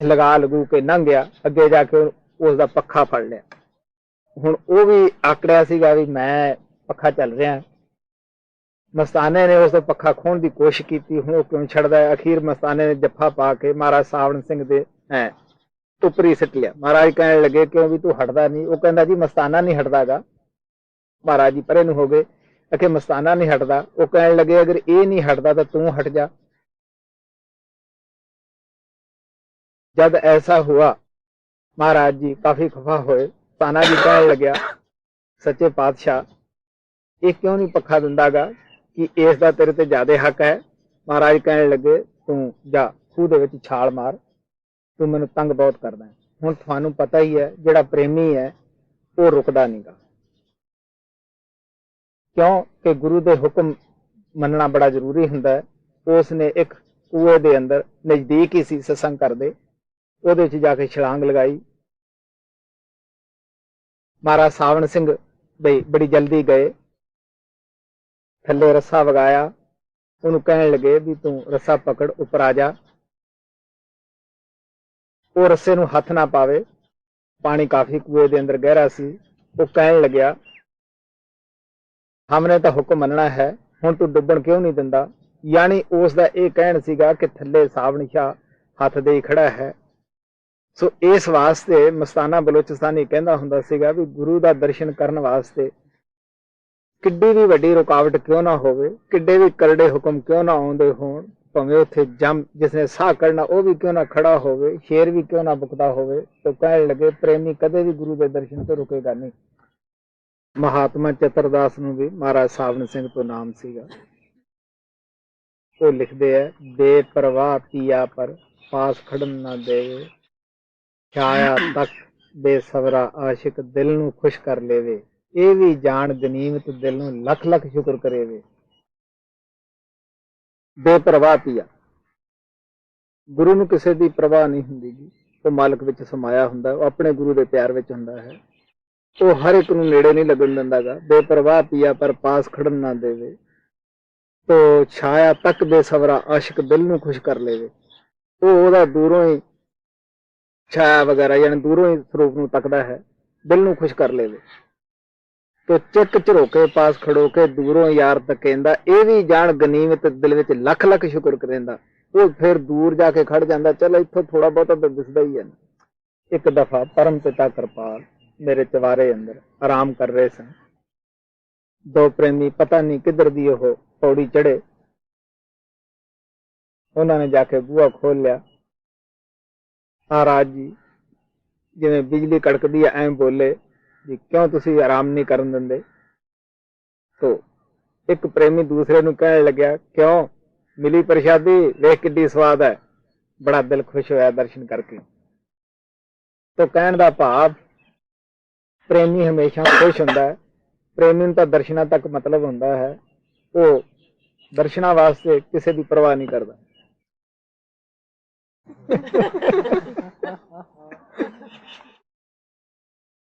D: लगा लगू के लंघ गया, अगे जाके उसका पखा फड़ लिया। हुण वो भी आकड़िया सीगा भी मैं पखा चल रहा। मस्ताने ने उस पखा खोण की कोशिश की, हूँ क्यों छड़दा है। अखीर मस्ताने ने जफा पा के महाराज सावण सिंह दे उपरी सिट लिया। महाराज कहने लगे क्यों भी तू हटदा नहीं? वो कहंदा जी मस्ताना नहीं हटदागा। महाराज जी परे हो गए, आखे मस्ताना नहीं हटदा। वो कहने लगे अगर ये नहीं हटदा तो तू हट जा। जब ऐसा हुआ महाराज जी काफी खफा हुए। ताना जी कहने लग्या सच्चे पातशाह ये क्यों नहीं पखा दिंदागा, कि इसका तेरे ते ज्यादा हक है। महाराज कहने लगे तू जा खूह दे विच छाल मार, तू मैनू तंग बहुत करदा है। हुण तुहानू पता ही है जिहड़ा प्रेमी है वो रुकदा नहीं गा, क्यों कि गुरु दे हुक्म मनना बड़ा जरूरी हुंदा है। उसने एक कुएं दे अंदर नजदीक ही सी सत्संग करदे, ਉਹਦੇ ਵਿੱਚ जाके छलांग लगाई। महाराज सावण सिंह बई बड़ी जल्दी गए, थल्ले रस्सा वगाया, उन्होंने कहने लगे भी तू रस्सा पकड़ उपर आ जा। वो रस्से नूं हथ ना पावे, पानी काफी कुएं दे अंदर गहरा सी। वो कहने लग्या हमने तो हुक्म मनना है, हुण तू डुब्बण क्यों नहीं दिंदा। यानी उसका यह कहना सीगा कि थल्ले सावण शाह हथ दे खड़ा है। सो इस वास्ते मस्ताना बलोचिस्तानी कहंदा हुंदा सीगा भी गुरु का दर्शन करने वास्ते किड्डी भी वड्डी रुकावट क्यों ना होवे, किड्डे भी करड़े हुक्म क्यों ना आउंदे होण, भावें उत्थे जम जिसने साह कढ़ना वो भी क्यों ना खड़ा होवे, शेर भी क्यों ना बुकदा होवे। तो कहने लगे प्रेमी कदे भी गुरु के दर्शन तो रुकेगा नहीं। महात्मा चतुरदास नूं भी महाराज सावण सिंह तो नाम सीगा। वो लिखदे है बेपरवाह पिया पर पास खड़न ना देवे, छाया तक बेसवरा आशिक दिल नूं खुश कर लेवे, ये भी जान गनीमत दिल नूं लख लख शुक्र करेवे। बेपरवाह पिया, गुरु नूं किसे दी परवाह नहीं हुंदी जी, वो मालक विच समाया हुंदा, वो अपने गुरु दे प्यार विच हुंदा है। वो हर एक नूं नेड़े नहीं लगन दिंदागा। बेपरवाह पिया पर पास खड़न ना देवे, तो छाया तक बेसवरा आशिक दिल नूं खुश कर लेवे। वो ओहदा दूरों ही छाया वगैरह यानी दूरों ही स्वरूप नूं तकदा है, दिल नूं खुश कर लेवे। ਤੋ ਚੱਕ ਝਰੋਕੇ ਪਾਸ ਖੜੋ ਕੇ ਦੂਰੋਂ ਯਾਰ ਤੱਕੇਂਦਾ, ਇਹ ਵੀ ਜਾਣ ਗਨੀਮਤ ਦਿਲ ਵਿੱਚ ਲੱਖ ਲੱਖ ਸ਼ੁਕਰ ਕਰੇਂਦਾ। ਉਹ ਫਿਰ ਦੂਰ ਜਾ ਕੇ ਖੜ ਜਾਂਦਾ, ਚਲ ਇੱਥੋਂ ਥੋੜਾ ਬਹੁਤਾ ਤਾਂ ਦਿਸਦਾ ਹੀ ਹੈ। ਇੱਕ ਦਫਾ ਪਰਮ ਪਿਤਾ ਕਿਰਪਾਲ ਮੇਰੇ ਚਵਾਰੇ ਅੰਦਰ ਆਰਾਮ ਕਰ ਰਹੇ ਸਨ। ਦੋ ਪ੍ਰੇਮੀ ਪਤਾ ਨਹੀਂ ਕਿੱਧਰ ਦੀ ਉਹ ਪੌੜੀ ਚੜੇ। ਉਹਨਾਂ ਨੇ ਜਾ ਕੇ ਬੂਹਾ ਖੋਲ ਲਿਆ। ਮਹਾਰਾਜ ਜੀ ਜਿਵੇਂ ਬਿਜਲੀ ਕੜਕਦੀ ਹੈ ਐਂ ਬੋਲੇ ਜੀ, ਕਿਉਂ ਤੁਸੀਂ ਆਰਾਮ ਨਹੀਂ ਕਰਨ ਦਿੰਦੇ? ਤੋ ਇੱਕ ਪ੍ਰੇਮੀ ਦੂਸਰੇ ਨੂੰ ਕਹਿਣ ਲੱਗਿਆ, ਕਿਉਂ ਮਿਲੀ ਪ੍ਰਸ਼ਾਦੀ, ਵੇਖ ਕਿੱਡੀ ਸਵਾਦ ਹੈ। ਬੜਾ ਦਿਲ ਖੁਸ਼ ਹੋਇਆ ਦਰਸ਼ਨ ਕਰਕੇ। ਤੋ ਕਹਿਣ ਦਾ ਭਾਵ ਪ੍ਰੇਮੀ ਹਮੇਸ਼ਾ ਖੁਸ਼ ਹੁੰਦਾ ਹੈ। ਪ੍ਰੇਮੀ ਨੂੰ ਤਾਂ ਦਰਸ਼ਨਾਂ ਤੱਕ ਮਤਲਬ ਹੁੰਦਾ ਹੈ, ਉਹ ਦਰਸ਼ਨਾਂ ਵਾਸਤੇ ਕਿਸੇ ਦੀ ਪਰਵਾਹ ਨਹੀਂ ਕਰਦਾ।